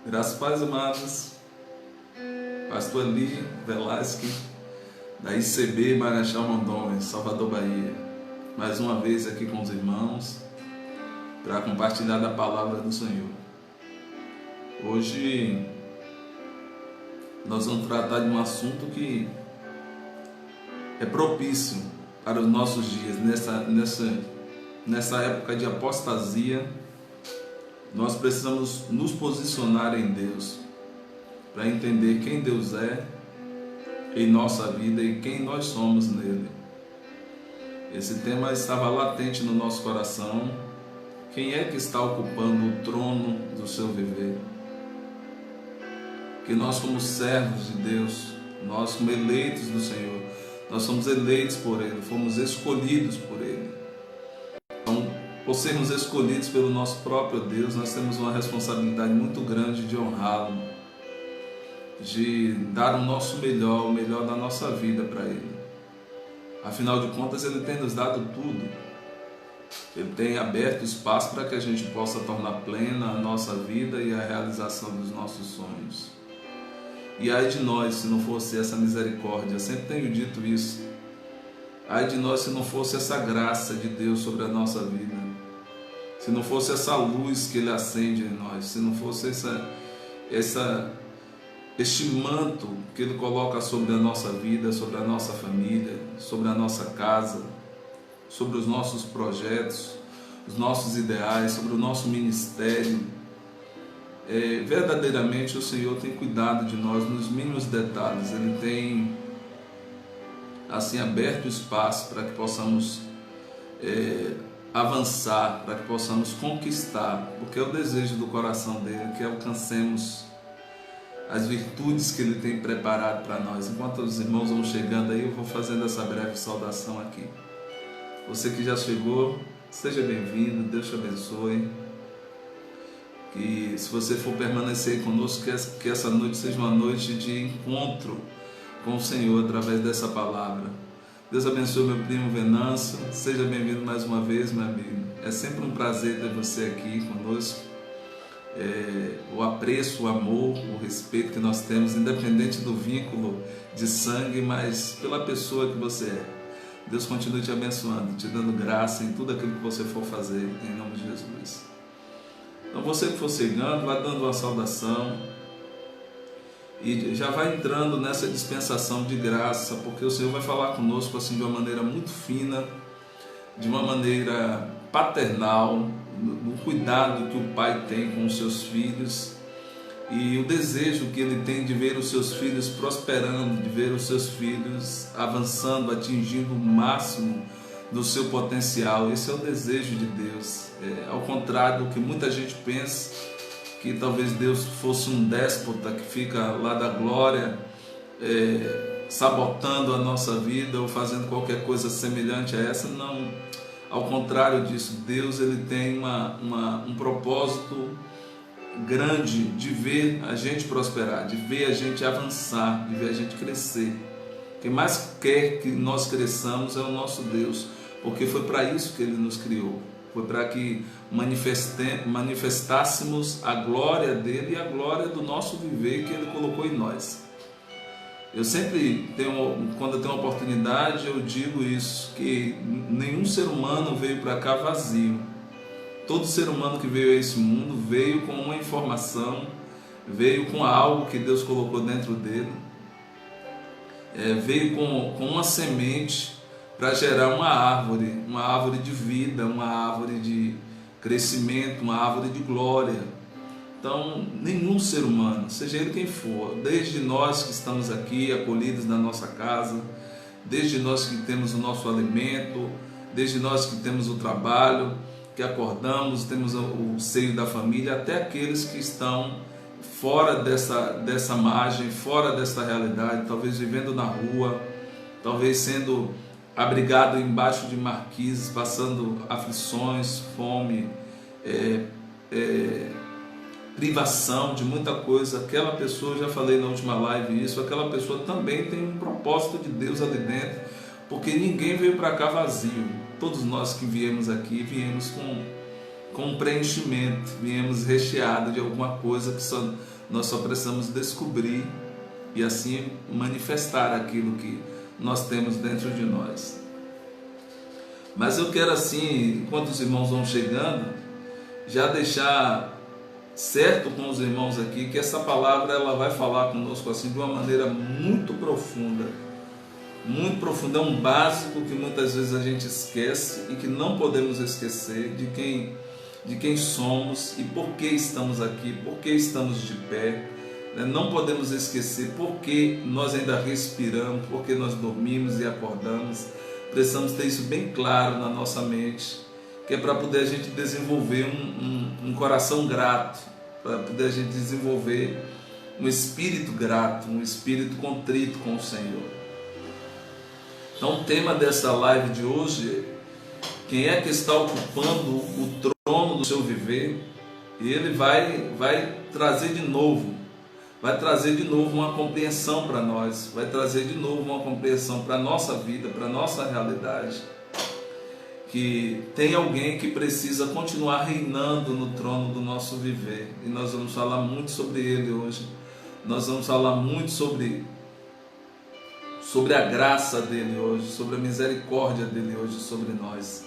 Graças, paz, amados. Pastor Eli Velasque, da ICB Marechal Rondônia, Salvador, Bahia. Mais uma vez aqui com os irmãos para compartilhar da palavra do Senhor. Hoje nós vamos tratar de um assunto que é propício para os nossos dias. Nessa época de apostasia, nós precisamos nos posicionar em Deus para entender quem Deus é em nossa vida e quem nós somos nele. Esse tema estava latente no nosso coração. Quem é que está ocupando o trono do seu viver? Que nós, como servos de Deus, nós como eleitos do Senhor, nós somos eleitos por Ele, fomos escolhidos por Ele. Então, por sermos escolhidos pelo nosso próprio Deus, nós temos uma responsabilidade muito grande de honrá-lo, de dar o nosso melhor, o melhor da nossa vida para Ele. Afinal de contas, Ele tem nos dado tudo. Ele tem aberto espaço para que a gente possa tornar plena a nossa vida e a realização dos nossos sonhos. E ai de nós se não fosse essa misericórdia, eu sempre tenho dito isso. Ai de nós se não fosse essa graça de Deus sobre a nossa vida, se não fosse essa luz que Ele acende em nós, se não fosse este manto que Ele coloca sobre a nossa vida, sobre a nossa família, sobre a nossa casa, sobre os nossos projetos, os nossos ideais, sobre o nosso ministério. Verdadeiramente o Senhor tem cuidado de nós nos mínimos detalhes. Ele tem assim aberto espaço para que possamos avançar, para que possamos conquistar, porque é o desejo do coração dele que alcancemos as virtudes que Ele tem preparado para nós. Enquanto os irmãos vão chegando aí, eu vou fazendo essa breve saudação aqui. Você que já chegou, seja bem-vindo, Deus te abençoe. Que se você for permanecer conosco, que essa noite seja uma noite de encontro com o Senhor através dessa palavra. Deus abençoe meu primo Venâncio, seja bem-vindo mais uma vez, meu amigo. É sempre um prazer ter você aqui conosco. O apreço, o amor, o respeito que nós temos, independente do vínculo de sangue, mas pela pessoa que você é. Deus continue te abençoando, te dando graça em tudo aquilo que você for fazer, em nome de Jesus. Então você que for chegando, vai dando uma saudação e já vai entrando nessa dispensação de graça, porque o Senhor vai falar conosco assim de uma maneira muito fina, de uma maneira paternal, no cuidado que o pai tem com os seus filhos e o desejo que ele tem de ver os seus filhos prosperando, de ver os seus filhos avançando, atingindo o máximo do seu potencial. Esse é o desejo de Deus. Ao contrário do que muita gente pensa, que talvez Deus fosse um déspota que fica lá da glória, sabotando a nossa vida ou fazendo qualquer coisa semelhante a essa. Não, ao contrário disso, Deus ele tem um propósito grande de ver a gente prosperar, de ver a gente avançar, de ver a gente crescer. Quem mais quer que nós cresçamos é o nosso Deus, porque foi para isso que Ele nos criou, foi para que manifestássemos a glória dEle e a glória do nosso viver que Ele colocou em nós. Eu sempre quando eu tenho uma oportunidade, eu digo isso, que nenhum ser humano veio para cá vazio. Todo ser humano que veio a esse mundo veio com uma informação, veio com algo que Deus colocou dentro dele, veio com uma semente para gerar uma árvore de vida, uma árvore de crescimento, uma árvore de glória. Então, nenhum ser humano, seja ele quem for, desde nós que estamos aqui acolhidos na nossa casa, desde nós que temos o nosso alimento, desde nós que temos o trabalho, que acordamos, temos o seio da família, até aqueles que estão fora dessa margem, fora dessa realidade, talvez vivendo na rua, talvez sendo abrigado embaixo de marquises, passando aflições, fome, privação de muita coisa. Aquela pessoa, eu já falei na última live isso, aquela pessoa também tem um propósito de Deus ali dentro, porque ninguém veio para cá vazio. Todos nós que viemos aqui, viemos com preenchimento, viemos recheados de alguma coisa que nós só precisamos descobrir e assim manifestar aquilo que nós temos dentro de nós. Mas eu quero assim, enquanto os irmãos vão chegando, já deixar certo com os irmãos aqui que essa palavra ela vai falar conosco assim de uma maneira muito profunda. Muito profunda, é um básico que muitas vezes a gente esquece e que não podemos esquecer de quem somos e por que estamos aqui, por que estamos de pé. Não podemos esquecer por que nós ainda respiramos, por que nós dormimos e acordamos. Precisamos ter isso bem claro na nossa mente, que é para poder a gente desenvolver um coração grato, para poder a gente desenvolver um espírito grato, um espírito contrito com o Senhor. Então o tema dessa live de hoje é: quem é que está ocupando o trono do seu viver? E ele vai trazer de novo uma compreensão para nós, vai trazer de novo uma compreensão para a nossa vida, para a nossa realidade, que tem alguém que precisa continuar reinando no trono do nosso viver, e nós vamos falar muito sobre ele hoje. Nós vamos falar muito sobre a graça dele hoje, sobre a misericórdia dele hoje sobre nós.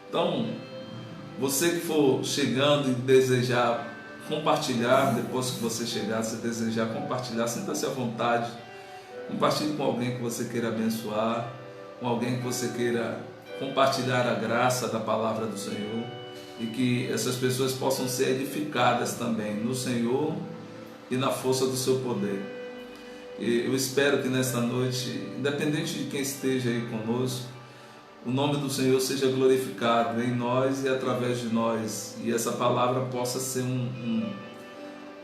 Então, você que for chegando e desejar compartilhar, depois que você chegar, se desejar compartilhar, sinta-se à vontade, compartilhe com alguém que você queira abençoar, com alguém que você queira compartilhar a graça da palavra do Senhor, e que essas pessoas possam ser edificadas também no Senhor e na força do seu poder. E eu espero que nesta noite, independente de quem esteja aí conosco, o nome do Senhor seja glorificado em nós e através de nós, e essa palavra possa ser um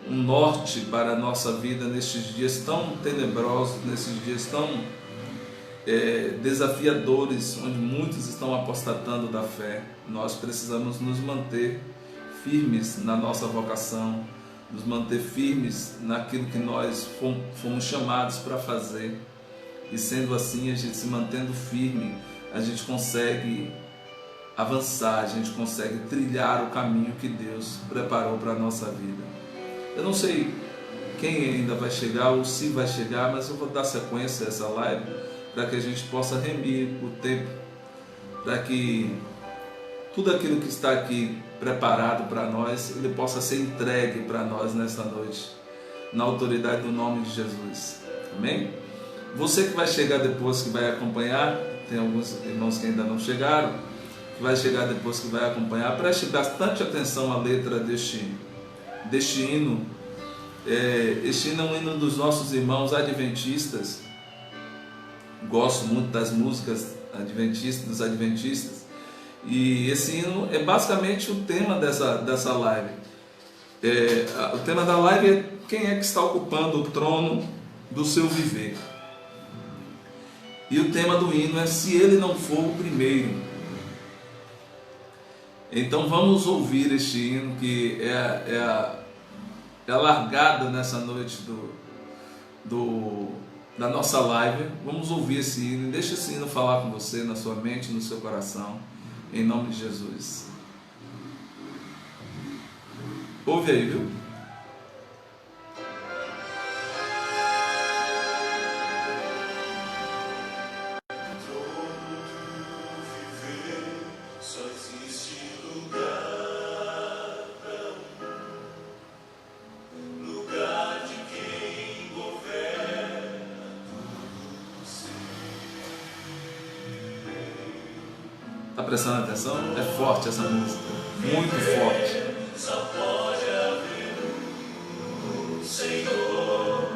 norte para a nossa vida nestes dias tão tenebrosos, nesses dias tão desafiadores, onde muitos estão apostatando da fé. Nós precisamos nos manter firmes na nossa vocação, nos manter firmes naquilo que nós fomos chamados para fazer, e sendo assim, a gente se mantendo firme, a gente consegue avançar, a gente consegue trilhar o caminho que Deus preparou para a nossa vida. Eu não sei quem ainda vai chegar ou se vai chegar, mas eu vou dar sequência a essa live para que a gente possa remir o tempo, para que tudo aquilo que está aqui preparado para nós, ele possa ser entregue para nós nesta noite, na autoridade do nome de Jesus. Amém? Você que vai chegar depois, que vai acompanhar, tem alguns irmãos que ainda não chegaram, que vai chegar depois, que vai acompanhar, preste bastante atenção à letra deste hino. Este hino é um hino dos nossos irmãos adventistas. Gosto muito das músicas adventistas, dos adventistas, e esse hino é basicamente o tema dessa live. O tema da live é: quem é que está ocupando o trono do seu viver? E o tema do hino é: se ele não for o primeiro. Então vamos ouvir este hino, que é a largada nessa noite da nossa live. Vamos ouvir esse hino, deixa esse hino falar com você, na sua mente, no seu coração, em nome de Jesus. Ouve aí, viu? Está prestando atenção? É forte essa música, muito forte. Só pode haver um Senhor,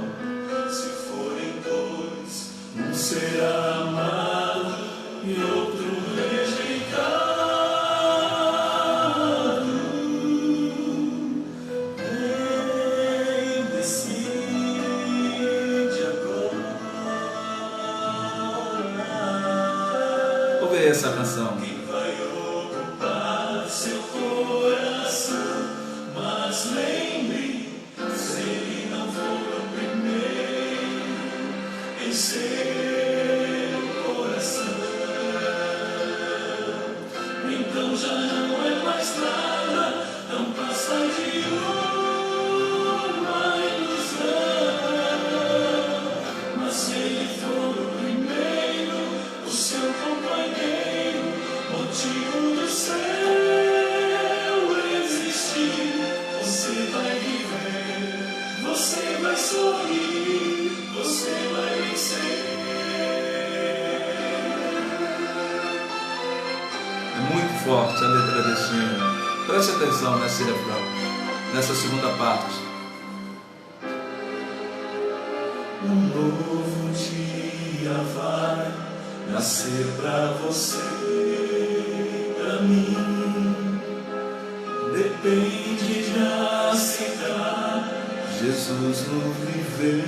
se forem dois, um será amado e outro rejeitado. Quem decide agora? Ouve essa canção. Seu coração, mas lembre, se ele não for o primeiro em seu coração, então já não é mais nada. forte a letra deste hino. Preste atenção nesse refrão, nessa segunda parte. Um novo dia vai nascer pra você, pra mim. Depende de aceitar Jesus no viver.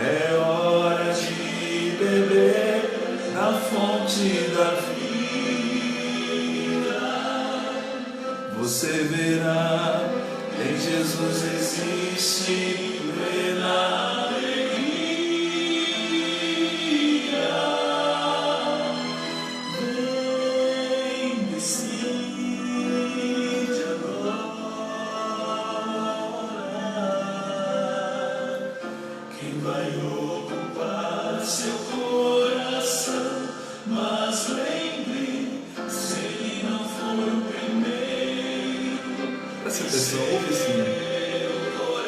É hora de beber na fonte da vida. Você verá, em Jesus existe plena alegria. Vem, decide agora quem vai ocupar seu coração. Mas lembre, se ele não for o primeiro, Preste atenção, ouve esse hino.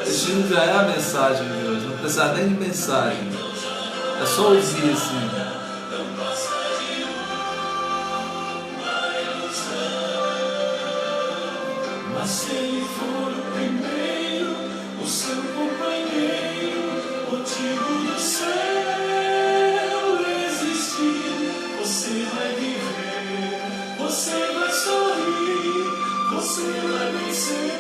Esse hino já é a mensagem de hoje, não precisa nem de mensagem. É só ouvir esse hino. mas se ele for o primeiro, o seu companheiro, motivo do céu existir, você vai viver, você vai sorrir, você vai vencer.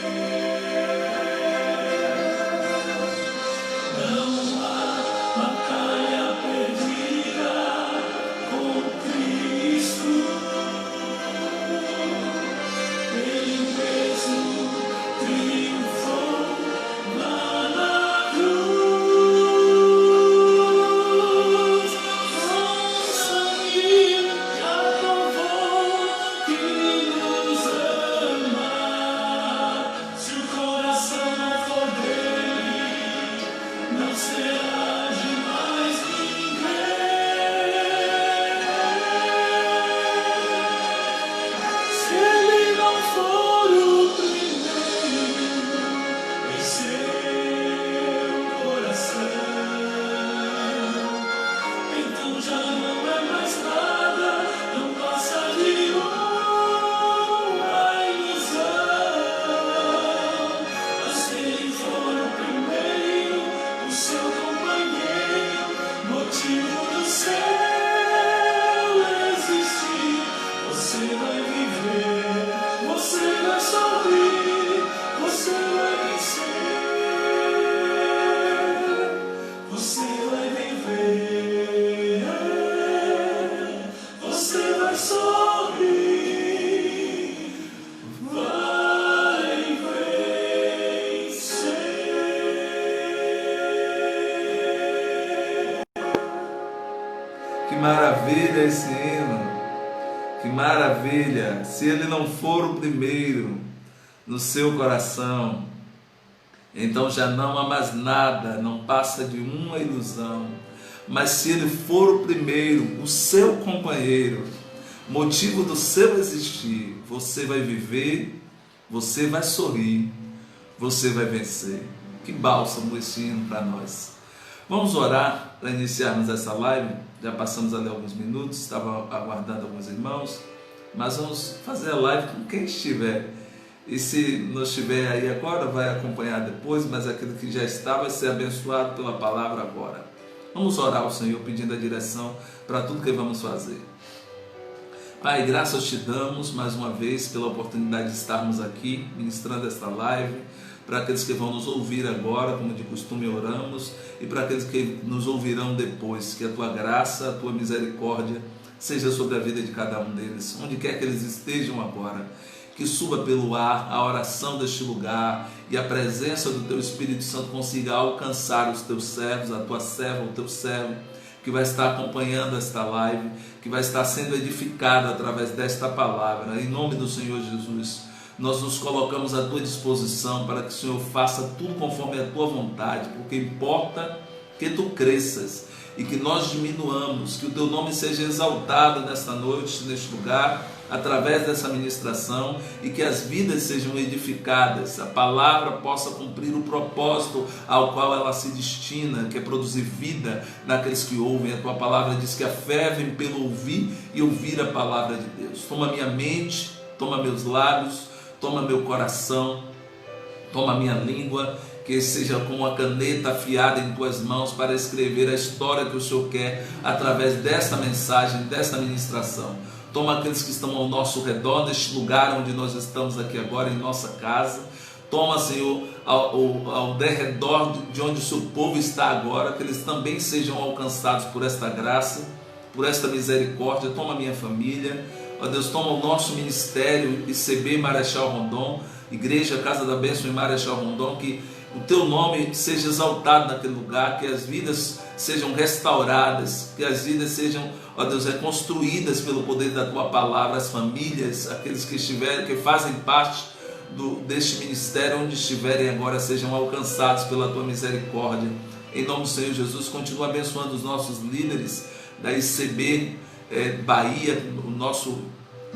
Não há batalha perdida com Cristo. Ele mesmo triunfou lá na cruz. Com sangue já provou que nos ama. Se o coração não for dele, não será de mais ninguém. Se ele não for o primeiro em seu coração, então já não é mais nada, não passa de uma ilusão. Mas se ele for o primeiro, o seu companheiro, motivo do céu existir, você vai viver, você vai sorrir, você vai vencer, você vai viver, você vai sorrir, vai vencer. Que maravilha esse hino, que maravilha. Se ele não for o primeiro no seu coração, então já não há mais nada, não passa de uma ilusão. Mas se ele for o primeiro, o seu companheiro, motivo do seu existir, você vai viver, você vai sorrir, você vai vencer. Que bálsamo esse hino para nós. Vamos orar para iniciarmos essa live. Já passamos ali alguns minutos, estava aguardando alguns irmãos, mas vamos fazer a live com quem estiver. E se não estiver aí agora, vai acompanhar depois, mas aquele que já está vai ser abençoado pela palavra agora. Vamos orar ao Senhor pedindo a direção para tudo que vamos fazer. Pai, graças te damos mais uma vez pela oportunidade de estarmos aqui ministrando esta live. Para aqueles que vão nos ouvir agora, como de costume oramos, e para aqueles que nos ouvirão depois, que a tua graça, a tua misericórdia seja sobre a vida de cada um deles, onde quer que eles estejam agora, que suba pelo ar a oração deste lugar e a presença do teu Espírito Santo consiga alcançar os teus servos, a tua serva, o teu servo, que vai estar acompanhando esta live, que vai estar sendo edificado através desta palavra, em nome do Senhor Jesus. Nós nos colocamos à tua disposição para que o Senhor faça tudo conforme a tua vontade, porque importa que tu cresças e que nós diminuamos, que o teu nome seja exaltado nesta noite, neste lugar, através dessa ministração e que as vidas sejam edificadas, a palavra possa cumprir o propósito ao qual ela se destina, que é produzir vida naqueles que ouvem. A tua palavra diz que a fé vem pelo ouvir e ouvir a palavra de Deus. Toma minha mente, toma meus lábios, toma meu coração, toma minha língua, que seja como uma caneta afiada em tuas mãos para escrever a história que o Senhor quer através desta mensagem, desta ministração. Toma aqueles que estão ao nosso redor, neste lugar onde nós estamos aqui agora, em nossa casa. Toma, Senhor, ao derredor de onde o seu povo está agora, que eles também sejam alcançados por esta graça, por esta misericórdia. Toma a minha família, ó Deus, toma o nosso ministério, ICB Marechal Rondon, Igreja Casa da Bênção em Marechal Rondon, que o teu nome seja exaltado naquele lugar, que as vidas sejam restauradas, que as vidas sejam, ó Deus, reconstruídas pelo poder da tua palavra, as famílias, aqueles que estiverem, que fazem parte deste ministério, onde estiverem agora, sejam alcançados pela tua misericórdia. Em nome do Senhor Jesus, continua abençoando os nossos líderes da ICB Bahia, o nosso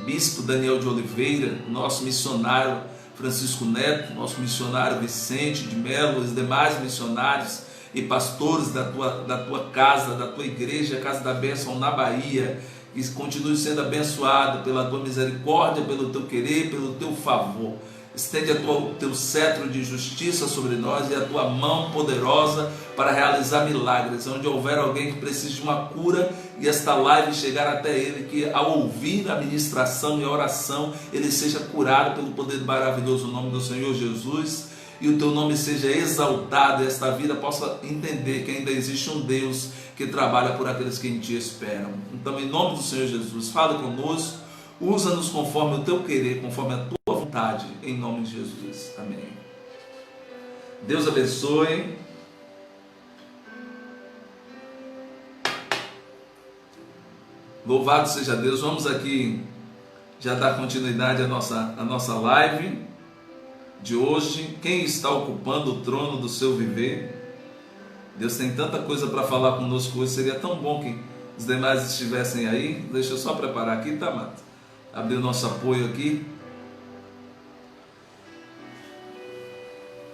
bispo Daniel de Oliveira, o nosso missionário Francisco Neto, nosso missionário Vicente de Melo, os demais missionários e pastores da tua casa, da tua igreja, Casa da Bênção na Bahia, que continue sendo abençoado pela tua misericórdia, pelo teu querer, pelo teu favor. Estende o teu cetro de justiça sobre nós e a tua mão poderosa para realizar milagres. Onde houver alguém que precise de uma cura e esta live chegar até ele, que ao ouvir a ministração e a oração, ele seja curado pelo poder maravilhoso nome do Senhor Jesus, e o teu nome seja exaltado e esta vida possa entender que ainda existe um Deus que trabalha por aqueles que em ti esperam. Então, em nome do Senhor Jesus, fala conosco, usa-nos conforme o teu querer, conforme a tua vontade, em nome de Jesus. Amém. Deus abençoe. Louvado seja Deus. Vamos aqui já dar continuidade à nossa live de hoje. Quem está ocupando o trono do seu viver? Deus tem tanta coisa para falar conosco hoje. Seria tão bom que os demais estivessem aí. Deixa eu só preparar aqui, tá, Mato? Abrir o nosso apoio aqui.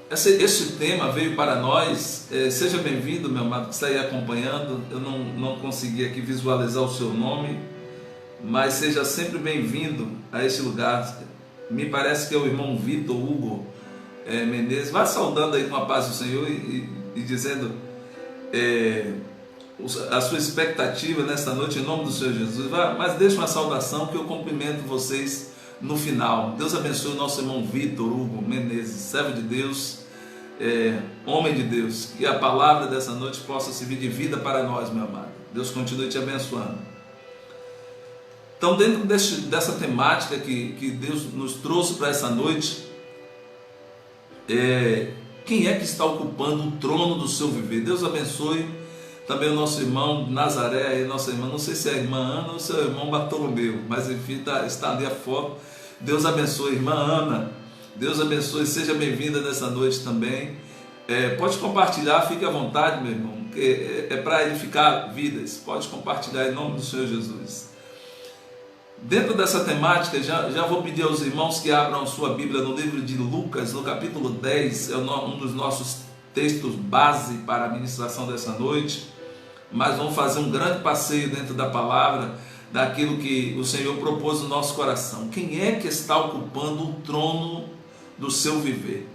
Esse tema veio para nós. Seja bem-vindo, meu amado, que está aí acompanhando. Eu não consegui aqui visualizar o seu nome, mas seja sempre bem-vindo a este lugar. Me parece que é o irmão Vitor Hugo Menezes. Vá saudando aí com a paz do Senhor e dizendo a sua expectativa nesta noite em nome do Senhor Jesus. Mas deixe uma saudação que eu cumprimento vocês no final. Deus abençoe o nosso irmão Vitor Hugo Menezes, servo de Deus, homem de Deus. Que a palavra dessa noite possa servir de vida para nós, meu amado. Deus continue te abençoando. Então, dentro dessa temática que Deus nos trouxe para essa noite, quem é que está ocupando o trono do seu viver? Deus abençoe também o nosso irmão Nazaré, nossa irmã, não sei se é a irmã Ana ou se é o irmão Bartolomeu, mas enfim, está ali a foto. Deus abençoe, irmã Ana. Deus abençoe, seja bem-vinda nessa noite também. Pode compartilhar, fique à vontade, meu irmão, que é para edificar vidas. Pode compartilhar em nome do Senhor Jesus. Dentro dessa temática, já vou pedir aos irmãos que abram sua Bíblia no livro de Lucas, no capítulo 10, é um dos nossos textos base para a ministração dessa noite, mas vamos fazer um grande passeio dentro da palavra, daquilo que o Senhor propôs no nosso coração. Quem é que está ocupando o trono do seu viver?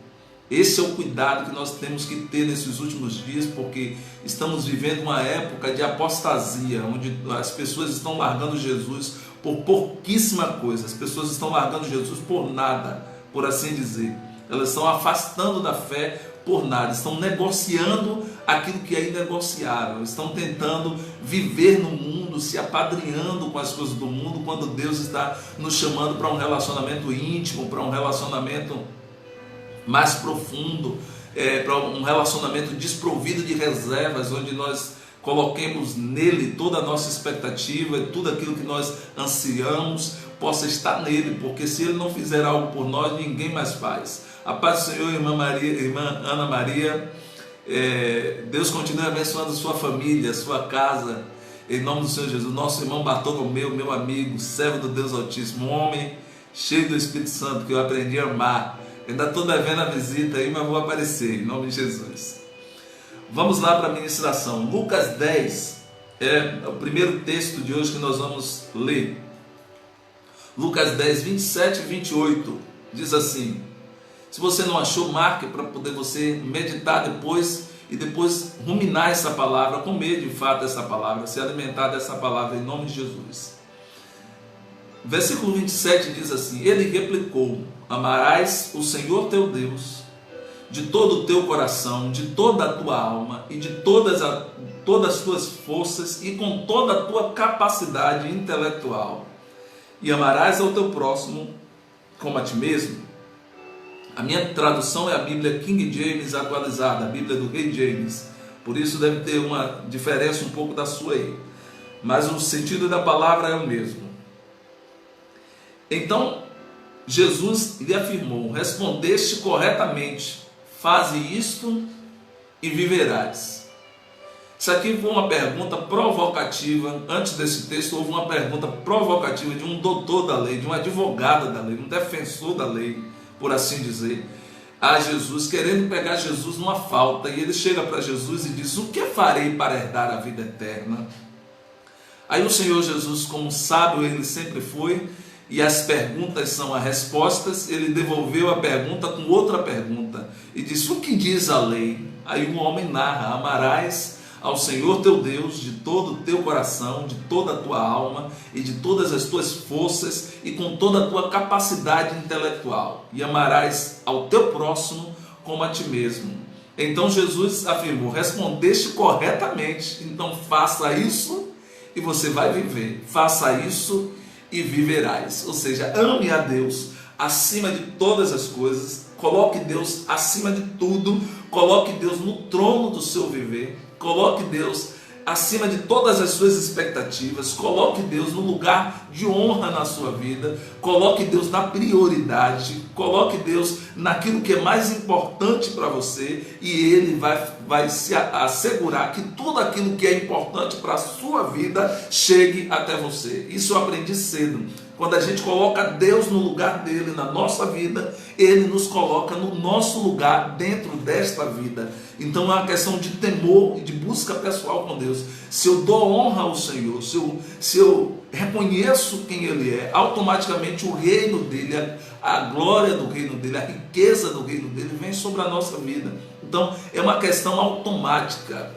Esse é o cuidado que nós temos que ter nesses últimos dias, porque estamos vivendo uma época de apostasia, onde as pessoas estão largando Jesus por pouquíssima coisa, as pessoas estão largando Jesus por nada, por assim dizer. Elas estão afastando da fé por nada, estão negociando aquilo que é inegociável, estão tentando viver no mundo, se apadrinhando com as coisas do mundo, quando Deus está nos chamando para um relacionamento íntimo, para um relacionamento mais profundo, para um relacionamento desprovido de reservas, onde nós coloquemos nele toda a nossa expectativa, tudo aquilo que nós ansiamos possa estar nele, porque se ele não fizer algo por nós, ninguém mais faz. A paz do Senhor, irmã Ana Maria. Deus continue abençoando sua família, sua casa. Em nome do Senhor Jesus, nosso irmão Bartolomeu, meu amigo, servo do Deus Altíssimo, um homem cheio do Espírito Santo, que eu aprendi a amar. Ainda estou devendo a visita aí, mas vou aparecer, em nome de Jesus. Vamos lá para a ministração. Lucas 10 é o primeiro texto de hoje que nós vamos ler. Lucas 10, 27 e 28, diz assim: se você não achou, marque para poder você meditar depois e depois ruminar essa palavra, comer de fato essa palavra, se alimentar dessa palavra em nome de Jesus. Versículo 27 diz assim: ele replicou: amarás o Senhor teu Deus de todo o teu coração, de toda a tua alma e de todas as tuas forças e com toda a tua capacidade intelectual, e amarás ao teu próximo como a ti mesmo. A minha tradução é a Bíblia King James atualizada, a Bíblia do Rei James, por isso deve ter uma diferença um pouco da sua aí, mas o sentido da palavra é o mesmo. Então Jesus lhe afirmou: respondeste corretamente, faze isto e viverás. Isso aqui foi uma pergunta provocativa. Antes desse texto houve uma pergunta provocativa de um doutor da lei, de um advogado da lei, um defensor da lei, por assim dizer, a Jesus, querendo pegar Jesus numa falta. E ele chega para Jesus e diz: o que farei para herdar a vida eterna? Aí o Senhor Jesus, como sábio ele sempre foi, e as perguntas são as respostas, ele devolveu a pergunta com outra pergunta e disse: o que diz a lei? Aí o homem narra: amarás ao Senhor teu Deus de todo o teu coração, de toda a tua alma e de todas as tuas forças e com toda a tua capacidade intelectual, e amarás ao teu próximo como a ti mesmo. Então Jesus afirmou: respondeste corretamente, então faça isso e você vai viver, faça isso e viverás. Ou seja, ame a Deus acima de todas as coisas, coloque Deus acima de tudo, coloque Deus no trono do seu viver, coloque Deus acima de todas as suas expectativas, coloque Deus no lugar de honra na sua vida, coloque Deus na prioridade, coloque Deus naquilo que é mais importante para você, e Ele vai se assegurar que tudo aquilo que é importante para a sua vida chegue até você. Isso eu aprendi cedo. Quando a gente coloca Deus no lugar dele na nossa vida, Ele nos coloca no nosso lugar dentro desta vida. Então é uma questão de temor e de busca pessoal com Deus. Se eu dou honra ao Senhor, se eu reconheço quem Ele é, automaticamente o reino dele, a glória do reino dele, a riqueza do reino dele vem sobre a nossa vida. Então é uma questão automática,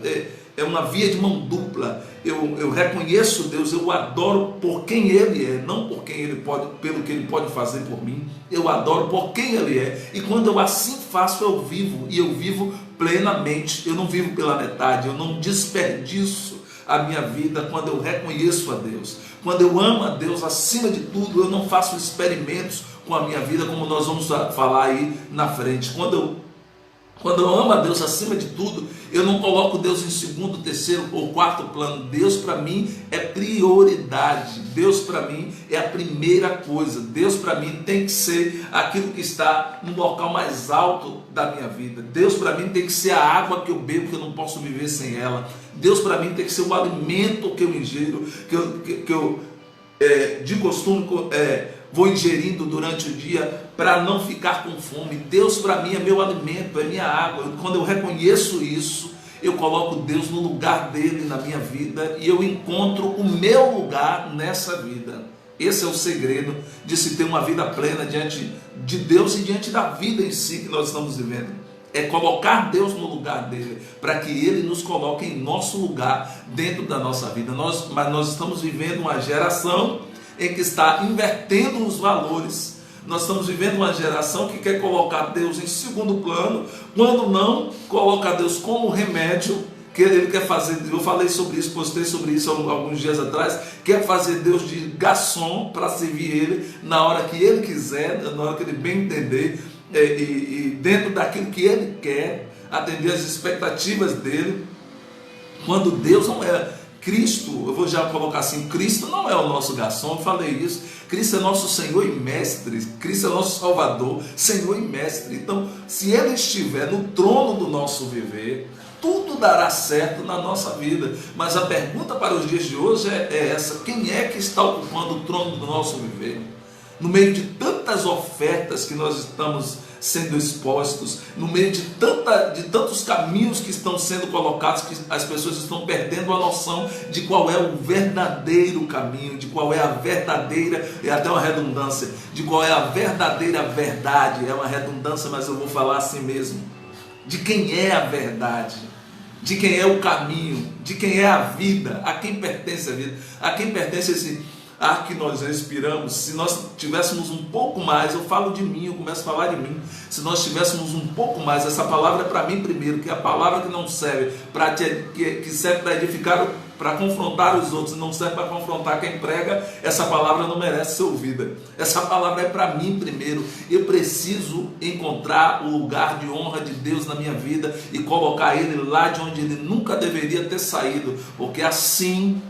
é uma via de mão dupla. Eu reconheço Deus, eu o adoro por quem Ele é, não por quem Ele pode, pelo que Ele pode fazer por mim. Eu adoro por quem Ele é, e quando eu assim faço, eu vivo, e eu vivo plenamente. Eu não vivo pela metade, eu não desperdiço a minha vida quando eu reconheço a Deus. Quando eu amo a Deus acima de tudo, eu não faço experimentos com a minha vida, como nós vamos falar aí na frente. Quando eu amo a Deus acima de tudo, eu não coloco Deus em segundo, terceiro ou quarto plano. Deus para mim é prioridade. Deus para mim é a primeira coisa. Deus para mim tem que ser aquilo que está no local mais alto da minha vida. Deus para mim tem que ser a água que eu bebo, que eu não posso viver sem ela. Deus para mim tem que ser o alimento que eu ingiro, que eu de costume vou ingerindo durante o dia para não ficar com fome. Deus para mim é meu alimento, é minha água. Quando eu reconheço isso, eu coloco Deus no lugar dele na minha vida e eu encontro o meu lugar nessa vida. Esse é o segredo de se ter uma vida plena diante de Deus e diante da vida em si que nós estamos vivendo. É colocar Deus no lugar dele, para que ele nos coloque em nosso lugar dentro da nossa vida. Mas nós estamos vivendo uma geração em que está invertendo os valores. Nós estamos vivendo uma geração que quer colocar Deus em segundo plano, quando não coloca Deus como remédio, que ele quer fazer. Eu falei sobre isso, postei sobre isso alguns dias atrás. Quer fazer Deus de garçom para servir ele na hora que ele quiser, na hora que ele bem entender, e dentro daquilo que ele quer, atender as expectativas dele, quando Deus não é Cristo. Eu vou já colocar assim: Cristo não é o nosso garçom, eu falei isso. Cristo é nosso Senhor e Mestre, Cristo é nosso Salvador, Senhor e Mestre. Então se Ele estiver no trono do nosso viver, tudo dará certo na nossa vida. Mas a pergunta para os dias de hoje é essa: quem é que está ocupando o trono do nosso viver? No meio de tantas ofertas que nós estamos sendo expostos, no meio de tantos caminhos que estão sendo colocados, que as pessoas estão perdendo a noção de qual é o verdadeiro caminho, de qual é a verdadeira, é até uma redundância, de qual é a verdadeira verdade. É uma redundância, mas eu vou falar assim mesmo. De quem é a verdade, de quem é o caminho, de quem é a vida, a quem pertence a vida, a quem pertence esse ar que nós respiramos. Se nós tivéssemos um pouco mais, eu falo de mim, eu começo a falar de mim, se nós tivéssemos um pouco mais, essa palavra é para mim primeiro, que é a palavra que não serve, que serve para edificar, para confrontar os outros, não serve para confrontar quem prega, essa palavra não merece ser ouvida. Essa palavra é para mim primeiro. Eu preciso encontrar o lugar de honra de Deus na minha vida e colocar Ele lá de onde Ele nunca deveria ter saído, porque assim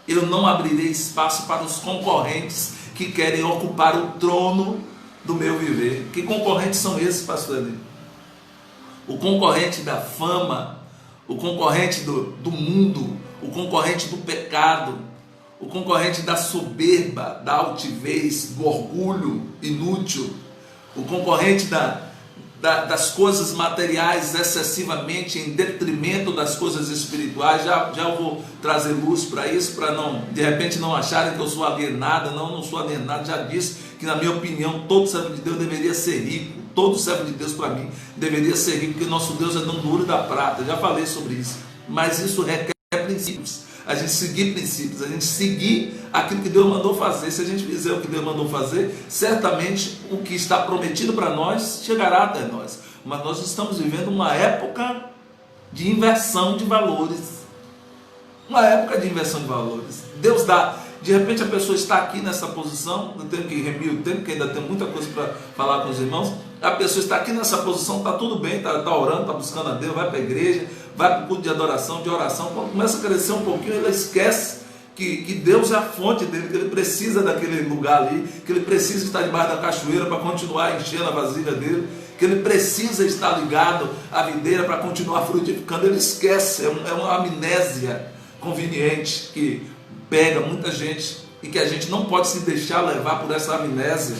eu não abrirei espaço para os concorrentes que querem ocupar o trono do meu viver. Que concorrentes são esses, pastor Eli? O concorrente da fama, o concorrente do mundo, o concorrente do pecado, o concorrente da soberba, da altivez, do orgulho inútil, o concorrente das coisas materiais excessivamente em detrimento das coisas espirituais. Já eu vou trazer luz para isso, para não, de repente, não acharem que eu sou alienado. Não sou alienado. Já disse que, na minha opinião, todo servo de Deus deveria ser rico. Todo servo de Deus, para mim, deveria ser rico, porque nosso Deus é dono do ouro e da prata. Já falei sobre isso. Mas isso requer princípios. A gente seguir princípios, a gente seguir aquilo que Deus mandou fazer. Se a gente fizer o que Deus mandou fazer, certamente o que está prometido para nós chegará até nós. Mas nós estamos vivendo uma época de inversão de valores. Uma época de inversão de valores. Deus dá. De repente a pessoa está aqui nessa posição, eu tenho que remir o tempo, que ainda tem muita coisa para falar com os irmãos. A pessoa está aqui nessa posição, está tudo bem, está orando, está buscando a Deus, vai para a igreja, vai para o culto de adoração, de oração. Quando começa a crescer um pouquinho, ele esquece que Deus é a fonte dele, que ele precisa daquele lugar ali, que ele precisa estar debaixo da cachoeira para continuar enchendo a vasilha dele, que ele precisa estar ligado à videira para continuar frutificando. Ele esquece, é uma amnésia conveniente que pega muita gente, e que a gente não pode se deixar levar por essa amnésia,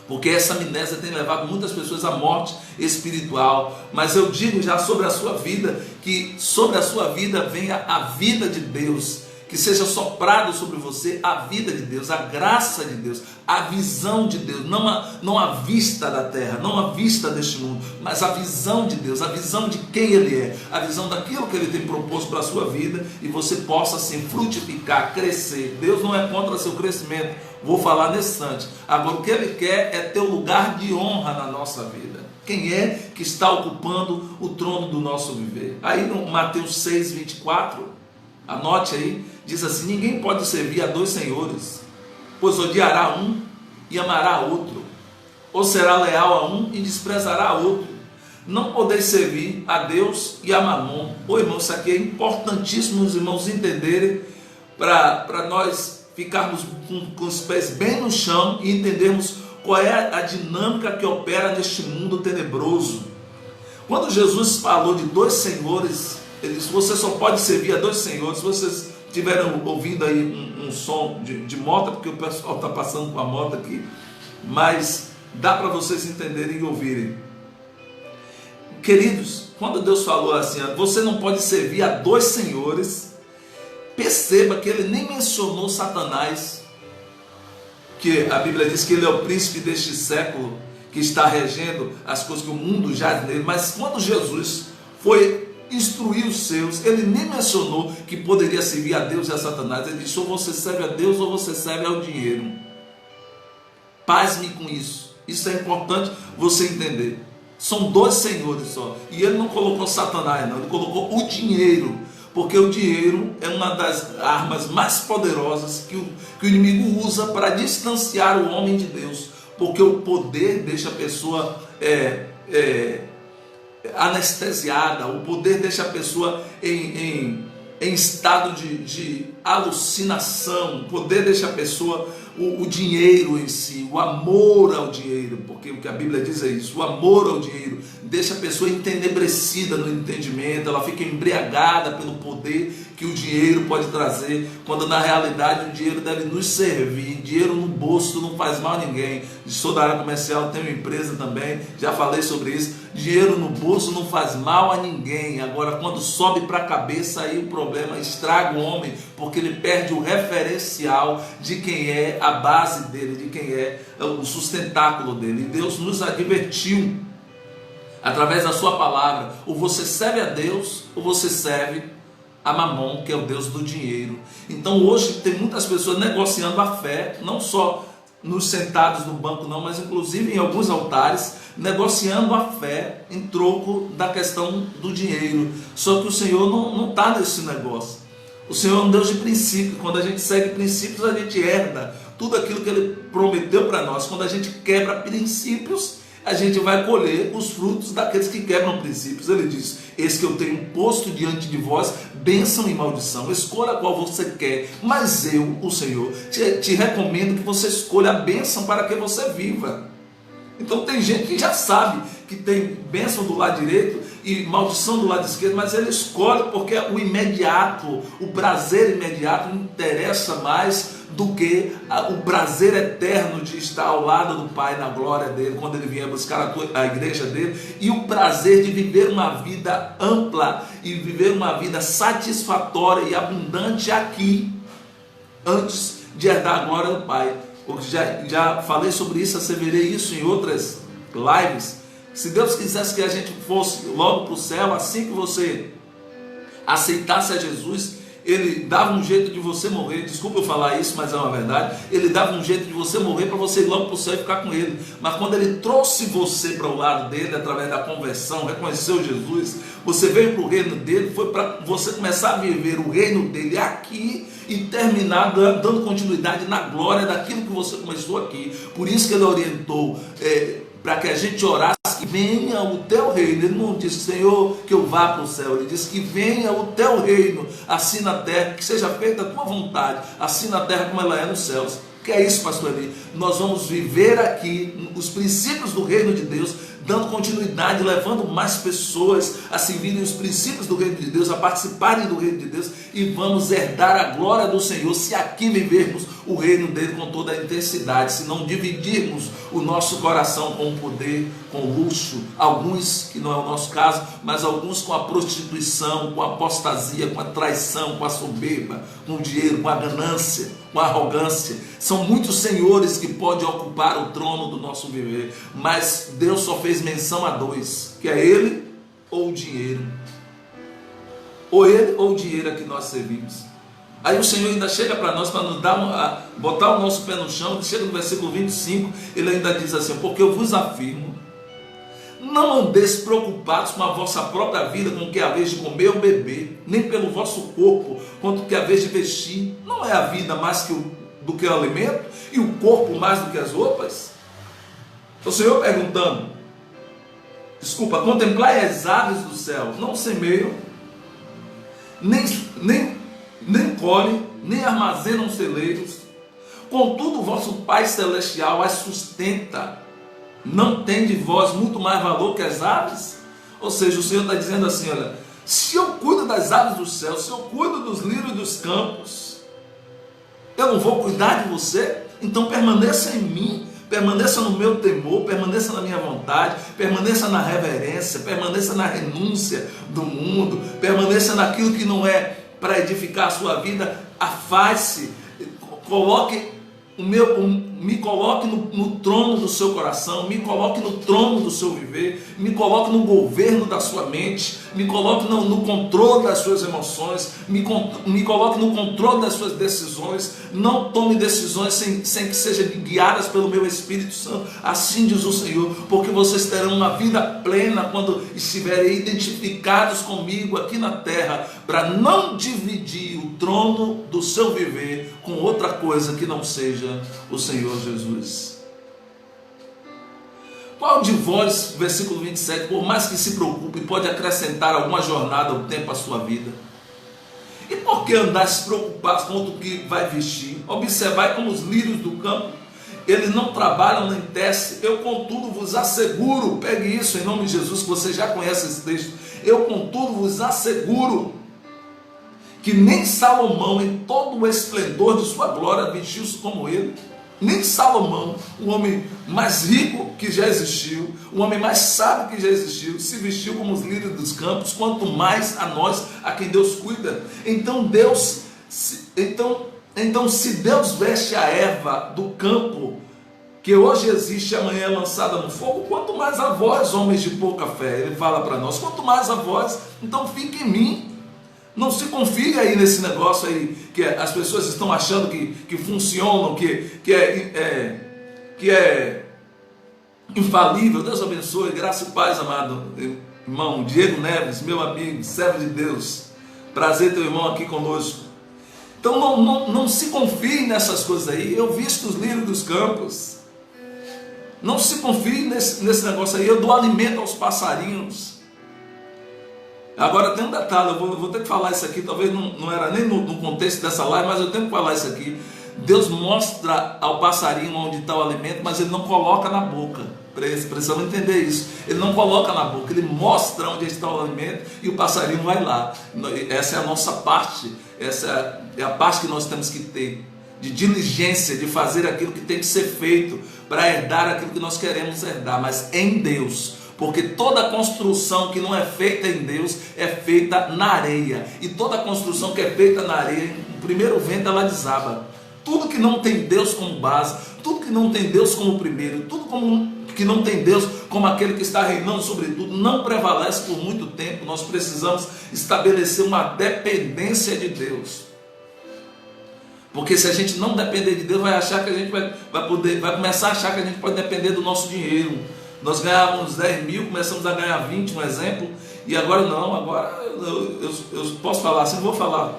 porque essa amnésia tem levado muitas pessoas à morte espiritual. Mas eu digo já sobre a sua vida, que sobre a sua vida venha a vida de Deus, que seja soprado sobre você a vida de Deus, a graça de Deus, a visão de Deus, não a vista da terra, não a vista deste mundo, mas a visão de Deus, a visão de quem Ele é, a visão daquilo que Ele tem proposto para a sua vida, e você possa assim frutificar, crescer. Deus não é contra seu crescimento, vou falar nesse instante. Agora, o que Ele quer é ter um lugar de honra na nossa vida. Quem é que está ocupando o trono do nosso viver? Aí no Mateus 6, 24, anote aí, diz assim: ninguém pode servir a dois senhores, pois odiará um e amará outro, ou será leal a um e desprezará outro. Não podeis servir a Deus e a Mamon. Ô irmão, isso aqui é importantíssimo os irmãos entenderem, para nós ficarmos com os pés bem no chão e entendermos qual é a dinâmica que opera neste mundo tenebroso. Quando Jesus falou de dois senhores, ele disse: você só pode servir a dois senhores. Se vocês tiveram ouvindo aí um som de moto, porque o pessoal está passando com a moto aqui, mas dá para vocês entenderem e ouvirem. Queridos, quando Deus falou assim: você não pode servir a dois senhores, perceba que ele nem mencionou Satanás, que a Bíblia diz que ele é o príncipe deste século, que está regendo as coisas, que o mundo jaz nele. Mas quando Jesus foi instruir os seus, ele nem mencionou que poderia servir a Deus e a Satanás. Ele disse: ou você serve a Deus ou você serve ao dinheiro. Pasme com isso. Isso é importante você entender. São dois senhores só. E ele não colocou Satanás, não. Ele colocou o dinheiro. Porque o dinheiro é uma das armas mais poderosas que o inimigo usa para distanciar o homem de Deus. Porque o poder deixa a pessoa anestesiada, o poder deixa a pessoa em estado de alucinação, o poder deixa a pessoa o dinheiro em si, o amor ao dinheiro, porque o que a Bíblia diz é isso, o amor ao dinheiro deixa a pessoa entenebrecida no entendimento, ela fica embriagada pelo poder que o dinheiro pode trazer, quando na realidade o dinheiro deve nos servir. Dinheiro no bolso não faz mal a ninguém. Sou da área comercial, tenho empresa também, já falei sobre isso. Dinheiro no bolso não faz mal a ninguém. Agora, quando sobe para a cabeça, aí o problema estraga o homem, porque ele perde o referencial de quem é a base dele, de quem é o sustentáculo dele. E Deus nos advertiu através da sua palavra: ou você serve a Deus, ou você serve a Mamon, que é o Deus do dinheiro. Então hoje tem muitas pessoas negociando a fé, não só nos sentados no banco não, mas inclusive em alguns altares, negociando a fé em troco da questão do dinheiro. Só que o Senhor não está nesse negócio. O Senhor é um Deus de princípios. Quando a gente segue princípios, a gente herda tudo aquilo que Ele prometeu para nós. Quando a gente quebra princípios, a gente vai colher os frutos daqueles que quebram princípios. Ele diz: eis que eu tenho posto diante de vós bênção e maldição, escolha qual você quer, mas eu, o Senhor, te recomendo que você escolha a bênção para que você viva. Então tem gente que já sabe que tem bênção do lado direito e maldição do lado esquerdo, mas ele escolhe porque o imediato, o prazer imediato interessa mais do que o prazer eterno de estar ao lado do Pai na glória dele, quando ele vier buscar a igreja dele, e o prazer de viver uma vida ampla e viver uma vida satisfatória e abundante aqui, antes de herdar a glória do Pai. Porque já falei sobre isso, asseverei isso em outras lives. Se Deus quisesse que a gente fosse logo para o céu, assim que você aceitasse a Jesus, Ele dava um jeito de você morrer. Desculpa eu falar isso, mas é uma verdade. Ele dava um jeito de você morrer para você ir logo para o céu e ficar com Ele. Mas quando Ele trouxe você para o lado dele, através da conversão, reconheceu Jesus, você veio para o reino dele, foi para você começar a viver o reino dele aqui e terminar dando continuidade na glória daquilo que você começou aqui. Por isso que Ele orientou para que a gente orasse que venha o teu reino. Ele não disse: Senhor, que eu vá para o céu. Ele disse que venha o teu reino, assim na terra, que seja feita a tua vontade, assim na terra como ela é nos céus. Que é isso, pastor Eli? Nós vamos viver aqui os princípios do reino de Deus, dando continuidade, levando mais pessoas a seguirem os princípios do reino de Deus, a participarem do reino de Deus, e vamos herdar a glória do Senhor, se aqui vivermos o reino dele com toda a intensidade, se não dividirmos o nosso coração com o poder, com o luxo, alguns, que não é o nosso caso, mas alguns com a prostituição, com a apostasia, com a traição, com a soberba, com o dinheiro, com a ganância, com a arrogância. São muitos senhores que podem ocupar o trono do nosso viver, mas Deus só fez menção a dois, que é Ele ou o dinheiro. Ou Ele ou o dinheiro a que nós servimos. Aí o Senhor ainda chega para nós, para nos dar botar o nosso pé no chão. Chega no versículo 25, Ele ainda diz assim: porque eu vos afirmo, não andeis preocupados com a vossa própria vida, com o que é a vez de comer ou beber, nem pelo vosso corpo, quanto que é a vez de vestir. Não é a vida mais do que o alimento, e o corpo mais do que as roupas? O Senhor perguntando: contemplai as aves do céu, não semeiam, nem colhem, nem armazenam celeiros, contudo o vosso Pai Celestial as sustenta. Não tem de vós muito mais valor que as aves? Ou seja, o Senhor está dizendo assim: olha, se eu cuido das aves do céu, se eu cuido dos lírios dos campos, eu não vou cuidar de você? Então permaneça em mim, permaneça no meu temor, permaneça na minha vontade, permaneça na reverência, permaneça na renúncia do mundo, permaneça naquilo que não é para edificar a sua vida. Afaste, me coloque no trono do seu coração, me coloque no trono do seu viver, me coloque no governo da sua mente, me coloque no controle das suas emoções, me coloque no controle das suas decisões. Não tome decisões sem que sejam guiadas pelo meu Espírito Santo, assim diz o Senhor, porque vocês terão uma vida plena quando estiverem identificados comigo aqui na terra, para não dividir o trono do seu viver com outra coisa que não seja o Senhor Jesus. Qual de vós, versículo 27, por mais que se preocupe, pode acrescentar alguma jornada ou tempo à sua vida? E por que andais preocupados com o que vai vestir? Observai como os lírios do campo, eles não trabalham nem tecem. Eu, contudo, vos asseguro, pegue isso em nome de Jesus, que você já conhece esse texto. Eu, contudo, vos asseguro que nem Salomão, em todo o esplendor de sua glória, vestiu-se como ele. Nem Salomão, o homem mais rico que já existiu, o homem mais sábio que já existiu, se vestiu como os lírios dos campos, quanto mais a nós, a quem Deus cuida. Então se Deus veste a erva do campo, que hoje existe e amanhã é lançada no fogo, quanto mais a vós, homens de pouca fé. Ele fala para nós, quanto mais a vós, então fique em mim. Não se confie aí nesse negócio aí, que as pessoas estão achando que funcionam, que é infalível. Deus abençoe, graça e paz, amado irmão Diego Neves, meu amigo, servo de Deus. Prazer ter o irmão aqui conosco. Então não se confie nessas coisas aí. Eu visto os lírios dos campos. Não se confie nesse negócio aí. Eu dou alimento aos passarinhos. Agora tem um detalhe, eu vou ter que falar isso aqui, talvez não era nem no contexto dessa live, mas eu tenho que falar isso aqui. Deus mostra ao passarinho onde está o alimento, mas ele não coloca na boca. Precisamos entender isso. Ele não coloca na boca, ele mostra onde está o alimento e o passarinho vai lá. Essa é a nossa parte, essa é a parte que nós temos que ter, de diligência, de fazer aquilo que tem que ser feito para herdar aquilo que nós queremos herdar, mas em Deus. Porque toda construção que não é feita em Deus é feita na areia. E toda construção que é feita na areia, no primeiro vento ela desaba. Tudo que não tem Deus como base, tudo que não tem Deus como primeiro, tudo que não tem Deus como aquele que está reinando sobre tudo, não prevalece por muito tempo. Nós precisamos estabelecer uma dependência de Deus. Porque se a gente não depender de Deus, vai achar que a gente vai começar a achar que a gente pode depender do nosso dinheiro. Nós ganhávamos 10 mil, começamos a ganhar 20, um exemplo, e agora não, agora eu posso falar assim, vou falar.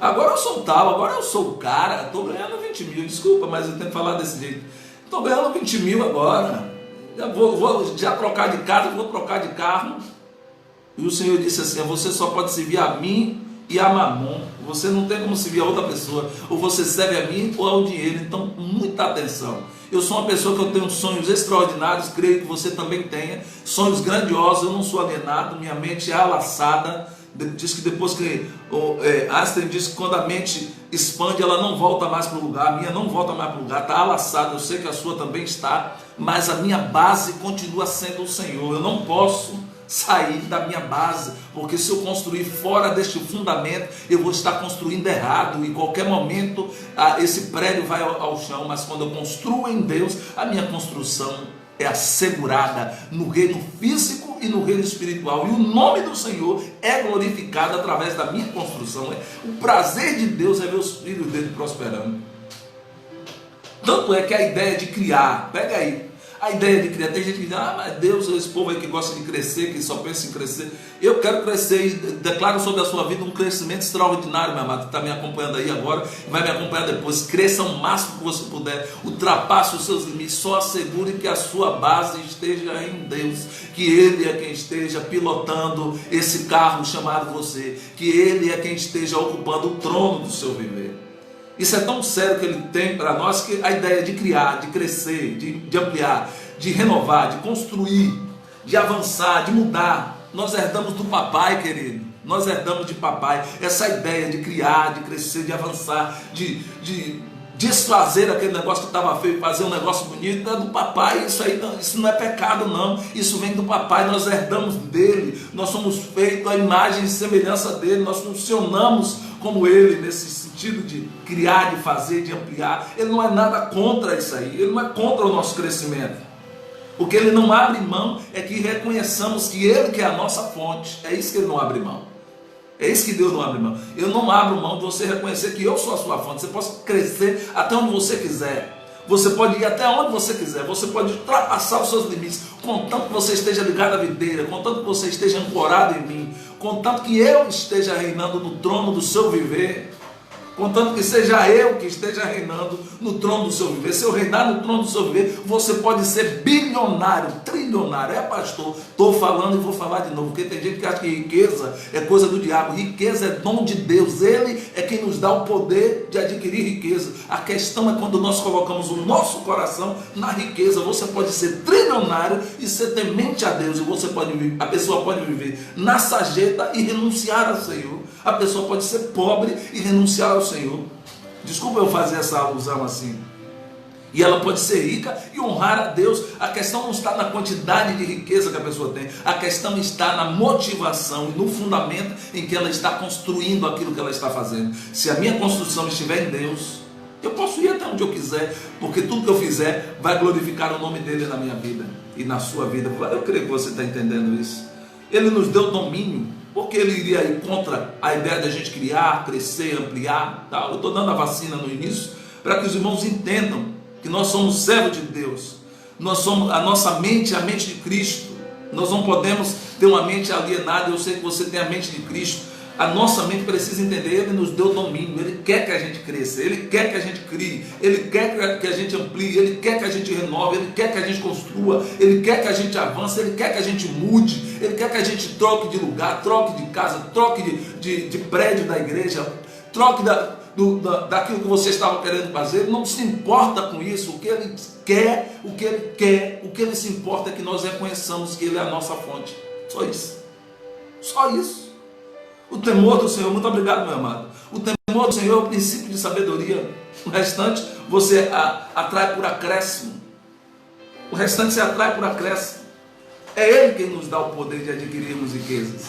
Agora eu sou tal, agora eu sou o cara, estou ganhando 20 mil, desculpa, mas eu tenho que falar desse jeito. Estou ganhando 20 mil agora, vou já trocar de casa, vou trocar de carro. E o Senhor disse assim, você só pode servir a mim e a Mamon, você não tem como servir a outra pessoa, ou você serve a mim ou ao dinheiro. Então muita atenção. Eu sou uma pessoa que eu tenho sonhos extraordinários, creio que você também tenha, sonhos grandiosos. Eu não sou alienado, minha mente é alaçada. Diz que depois que Einstein diz que quando a mente expande, ela não volta mais para o lugar. A minha não volta mais para o lugar, está alaçada. Eu sei que a sua também está, mas a minha base continua sendo o Senhor. Eu não posso sair da minha base, porque se eu construir fora deste fundamento, eu vou estar construindo errado. Em qualquer momento esse prédio vai ao chão. Mas quando eu construo em Deus, a minha construção é assegurada no reino físico e no reino espiritual, e o nome do Senhor é glorificado através da minha construção. O prazer de Deus é ver os filhos dele prosperando. Tanto é que a ideia de criar, pega aí, a ideia de criar, tem gente que diz, mas Deus, esse povo aí que gosta de crescer, que só pensa em crescer. Eu quero crescer e declaro sobre a sua vida um crescimento extraordinário, meu amado, que está me acompanhando aí agora, vai me acompanhar depois. Cresça o máximo que você puder, ultrapasse os seus limites, só assegure que a sua base esteja em Deus, que Ele é quem esteja pilotando esse carro chamado você, que Ele é quem esteja ocupando o trono do seu viver. Isso é tão sério que Ele tem para nós, que a ideia de criar, de crescer, de ampliar, de renovar, de construir, de avançar, de mudar, nós herdamos do papai, querido. Nós herdamos de papai essa ideia de criar, de crescer, de avançar, de desfazer aquele negócio que estava feio, fazer um negócio bonito, é do papai. Isso não é pecado não, isso vem do papai, nós herdamos dele, nós somos feitos à imagem e semelhança dele, nós funcionamos como ele, nesse sentido de criar, de fazer, de ampliar. Ele não é nada contra isso aí, ele não é contra o nosso crescimento. O que ele não abre mão é que reconheçamos que ele que é a nossa fonte. É isso que ele não abre mão. É isso que Deus não abre mão. Eu não abro mão de você reconhecer que eu sou a sua fonte. Você pode crescer até onde você quiser. Você pode ir até onde você quiser. Você pode ultrapassar os seus limites, contanto que você esteja ligado à videira, contanto que você esteja ancorado em mim, contanto que eu esteja reinando no trono do seu viver. Contanto que seja eu que esteja reinando no trono do seu viver. Se eu reinar no trono do seu viver, você pode ser bilionário, trilionário. É, pastor, estou falando e vou falar de novo, porque tem gente que acha que riqueza é coisa do diabo. Riqueza é dom de Deus. Ele é quem nos dá o poder de adquirir riqueza. A questão é quando nós colocamos o nosso coração na riqueza. Você pode ser trilionário e ser temente a Deus. E você pode, a pessoa pode viver na sarjeta e renunciar ao Senhor. A pessoa pode ser pobre e renunciar ao Senhor. Desculpa eu fazer essa alusão assim. E ela pode ser rica e honrar a Deus. A questão não está na quantidade de riqueza que a pessoa tem. A questão está na motivação e no fundamento em que ela está construindo aquilo que ela está fazendo. Se a minha construção estiver em Deus, eu posso ir até onde eu quiser, porque tudo que eu fizer vai glorificar o nome dele na minha vida e na sua vida. Eu creio que você está entendendo isso. Ele nos deu domínio. Porque ele iria ir contra a ideia de a gente criar, crescer, ampliar, tal. Eu estou dando a vacina no início para que os irmãos entendam que nós somos servos de Deus. Nós somos, a nossa mente é a mente de Cristo. Nós não podemos ter uma mente alienada. Eu sei que você tem a mente de Cristo. A nossa mente precisa entender, ele nos deu domínio, ele quer que a gente cresça, ele quer que a gente crie, ele quer que a gente amplie, ele quer que a gente renove, ele quer que a gente construa, ele quer que a gente avance, ele quer que a gente mude, ele quer que a gente troque de lugar, troque de casa, troque de prédio da igreja, troque daquilo que você estava querendo fazer. Ele não se importa com isso. O que ele quer, o que ele se importa é que nós reconheçamos que ele é a nossa fonte. Só isso. Só isso. O temor do Senhor, muito obrigado, meu amado. O temor do Senhor é o princípio de sabedoria. O restante você atrai por acréscimo. O restante se atrai por acréscimo. É Ele quem nos dá o poder de adquirirmos riquezas.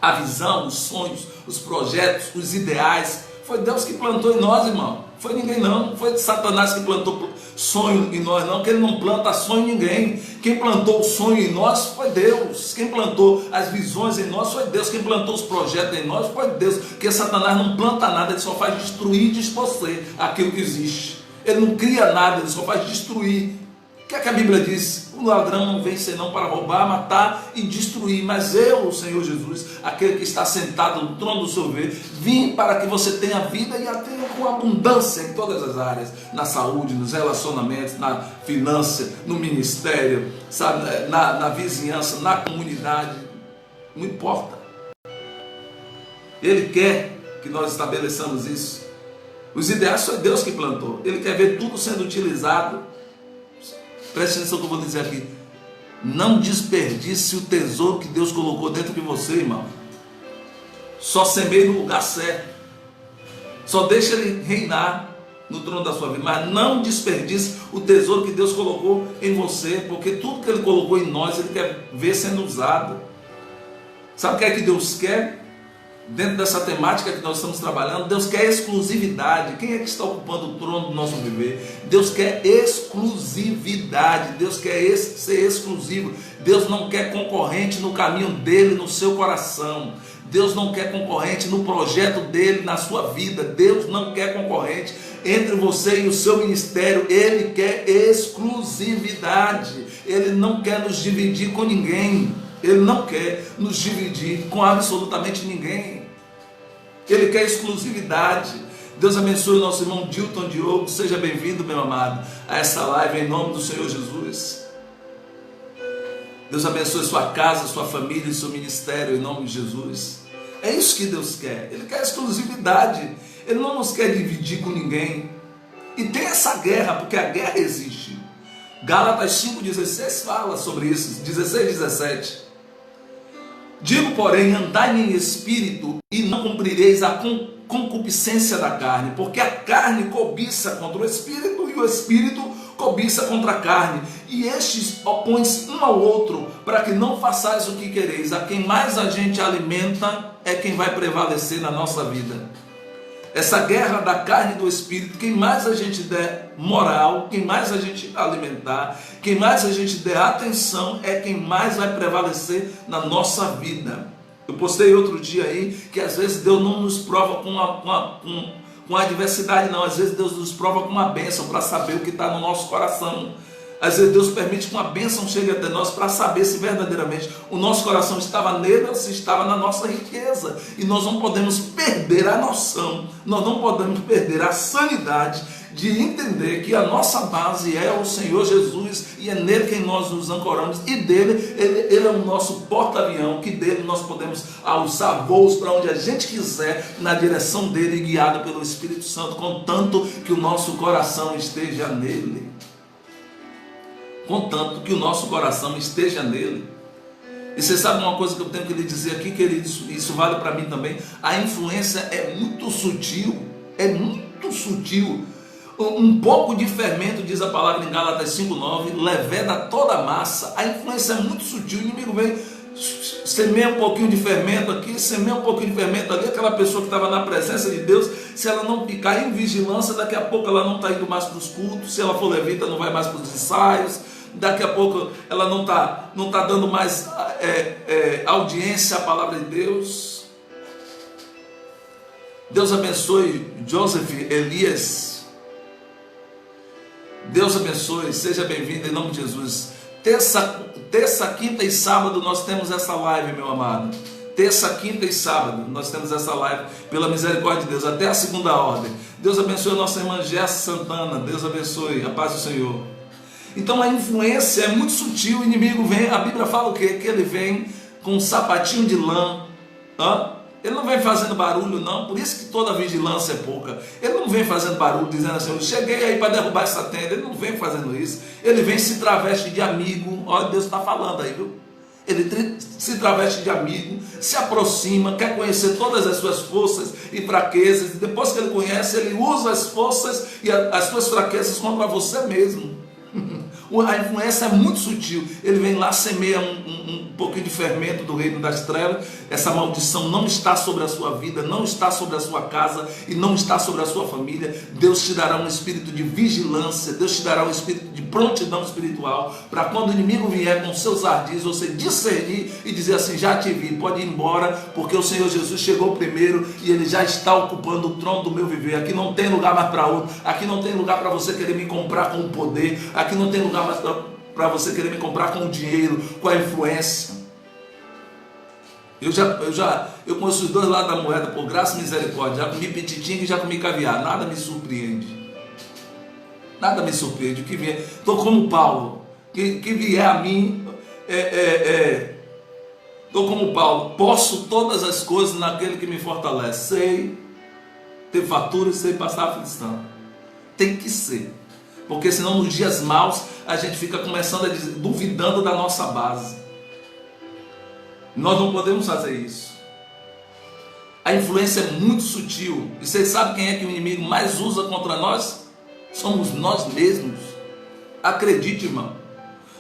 A visão, os sonhos, os projetos, os ideais, foi Deus que plantou em nós, irmão. Foi ninguém não, foi Satanás que plantou sonho em nós não, que ele não planta sonho em ninguém. Quem plantou o sonho em nós foi Deus. Quem plantou as visões em nós foi Deus. Quem plantou os projetos em nós foi Deus. Porque Satanás não planta nada, ele só faz destruir e desfazer aquilo que existe. Ele não cria nada, ele só faz destruir. O que é que a Bíblia diz? O ladrão não vem senão para roubar, matar e destruir. Mas eu, o Senhor Jesus, aquele que está sentado no trono do seu ver, vim para que você tenha vida e a tenha com abundância em todas as áreas. Na saúde, nos relacionamentos, na finança, no ministério, sabe, na vizinhança, na comunidade. Não importa. Ele quer que nós estabeleçamos isso. Os ideais foi Deus que plantou. Ele quer ver tudo sendo utilizado. Preste atenção no que eu vou dizer aqui. Não desperdice o tesouro que Deus colocou dentro de você, irmão. Só semeie no lugar certo. Só deixe Ele reinar no trono da sua vida. Mas não desperdice o tesouro que Deus colocou em você. Porque tudo que Ele colocou em nós, Ele quer ver sendo usado. Sabe o que é que Deus quer? Dentro dessa temática que nós estamos trabalhando, Deus quer exclusividade. Quem é que está ocupando o trono do nosso viver? Deus quer exclusividade. Deus quer ser exclusivo. Deus não quer concorrente no caminho dele, no seu coração. Deus não quer concorrente no projeto dele, na sua vida. Deus não quer concorrente entre você e o seu ministério. Ele quer exclusividade. Ele não quer nos dividir com ninguém. Ele não quer nos dividir com absolutamente ninguém. Ele quer exclusividade. Deus abençoe o nosso irmão Dilton Diogo. Seja bem-vindo, meu amado, a essa live em nome do Senhor Jesus. Deus abençoe sua casa, sua família e seu ministério em nome de Jesus. É isso que Deus quer. Ele quer exclusividade. Ele não nos quer dividir com ninguém. E tem essa guerra, porque a guerra existe. Gálatas 5,16 fala sobre isso. 16, 17. Digo, porém, andai em espírito e não cumprireis a concupiscência da carne, porque a carne cobiça contra o espírito e o espírito cobiça contra a carne, e estes opõem-se um ao outro, para que não façais o que quereis. A quem mais a gente alimenta é quem vai prevalecer na nossa vida. Essa guerra da carne e do espírito, quem mais a gente der moral, quem mais a gente alimentar, quem mais a gente der atenção, é quem mais vai prevalecer na nossa vida. Eu postei outro dia aí que às vezes Deus não nos prova com a adversidade, não. Às vezes Deus nos prova com uma bênção para saber o que está no nosso coração. Às vezes Deus permite que uma bênção chegue até nós para saber se verdadeiramente o nosso coração estava nele ou se estava na nossa riqueza. E nós não podemos perder a noção, nós não podemos perder a sanidade de entender que a nossa base é o Senhor Jesus e é nele quem nós nos ancoramos, e dele, ele é o nosso porta-avião, que dele nós podemos alçar voos para onde a gente quiser, na direção dele, guiado pelo Espírito Santo, contanto que o nosso coração esteja nele. Contanto que o nosso coração esteja nele. E você sabe uma coisa que eu tenho que lhe dizer aqui, queridos, isso vale para mim também: a influência é muito sutil, um pouco de fermento, diz a palavra em Gálatas 5,9, leveda toda a massa. A influência é muito sutil. O inimigo vem, semeia um pouquinho de fermento aqui, semeia um pouquinho de fermento ali. Aquela pessoa que estava na presença de Deus, se ela não ficar em vigilância, daqui a pouco ela não está indo mais para os cultos. Se ela for levita, não vai mais para os ensaios. Daqui a pouco ela não tá dando mais audiência à palavra de Deus. Deus abençoe Joseph Elias. Deus abençoe, seja bem-vindo em nome de Jesus. Terça, quinta e sábado nós temos essa live, meu amado. Terça, quinta e sábado nós temos essa live, pela misericórdia de Deus, até a segunda ordem. Deus abençoe a nossa irmã Jéssica Santana. Deus abençoe, a paz do Senhor. Então a influência é muito sutil. O inimigo vem, a Bíblia fala o quê? Que ele vem com um sapatinho de lã. Ele não vem fazendo barulho, não. Por isso que toda vigilância é pouca. Ele não vem fazendo barulho dizendo assim: eu cheguei aí para derrubar essa tenda. Ele não vem fazendo isso. Ele vem se traveste de amigo. Olha, Deus está falando aí, viu? Ele se traveste de amigo, se aproxima, quer conhecer todas as suas forças e fraquezas. E depois que ele conhece, ele usa as forças e as suas fraquezas contra você mesmo. A influência é muito sutil. Ele vem lá, semeia um pouquinho de fermento do reino das trevas. Essa maldição não está sobre a sua vida, não está sobre a sua casa e não está sobre a sua família. Deus te dará um espírito de vigilância, Deus te dará um espírito de prontidão espiritual, para quando o inimigo vier com seus ardis, você discernir e dizer assim: já te vi, pode ir embora, porque o Senhor Jesus chegou primeiro e ele já está ocupando o trono do meu viver. Aqui não tem lugar mais para outro, aqui não tem lugar para você querer me comprar com o poder, aqui não tem lugar mais para você querer me comprar com o dinheiro, com a influência. Eu conheço os dois lados da moeda, por graça e misericórdia. Já comi petitinga e já comi caviar. Nada me surpreende. Nada me surpreende. O que vier, estou como Paulo. Que vier a mim, estou como Paulo. Posso todas as coisas naquele que me fortalece. Sei ter fatura e sei passar aflição. Tem que ser. Porque senão nos dias maus a gente fica começando a dizer, duvidando da nossa base. Nós não podemos fazer isso. A influência é muito sutil. E vocês sabem quem é que o inimigo mais usa contra nós? Somos nós mesmos. Acredite, irmão.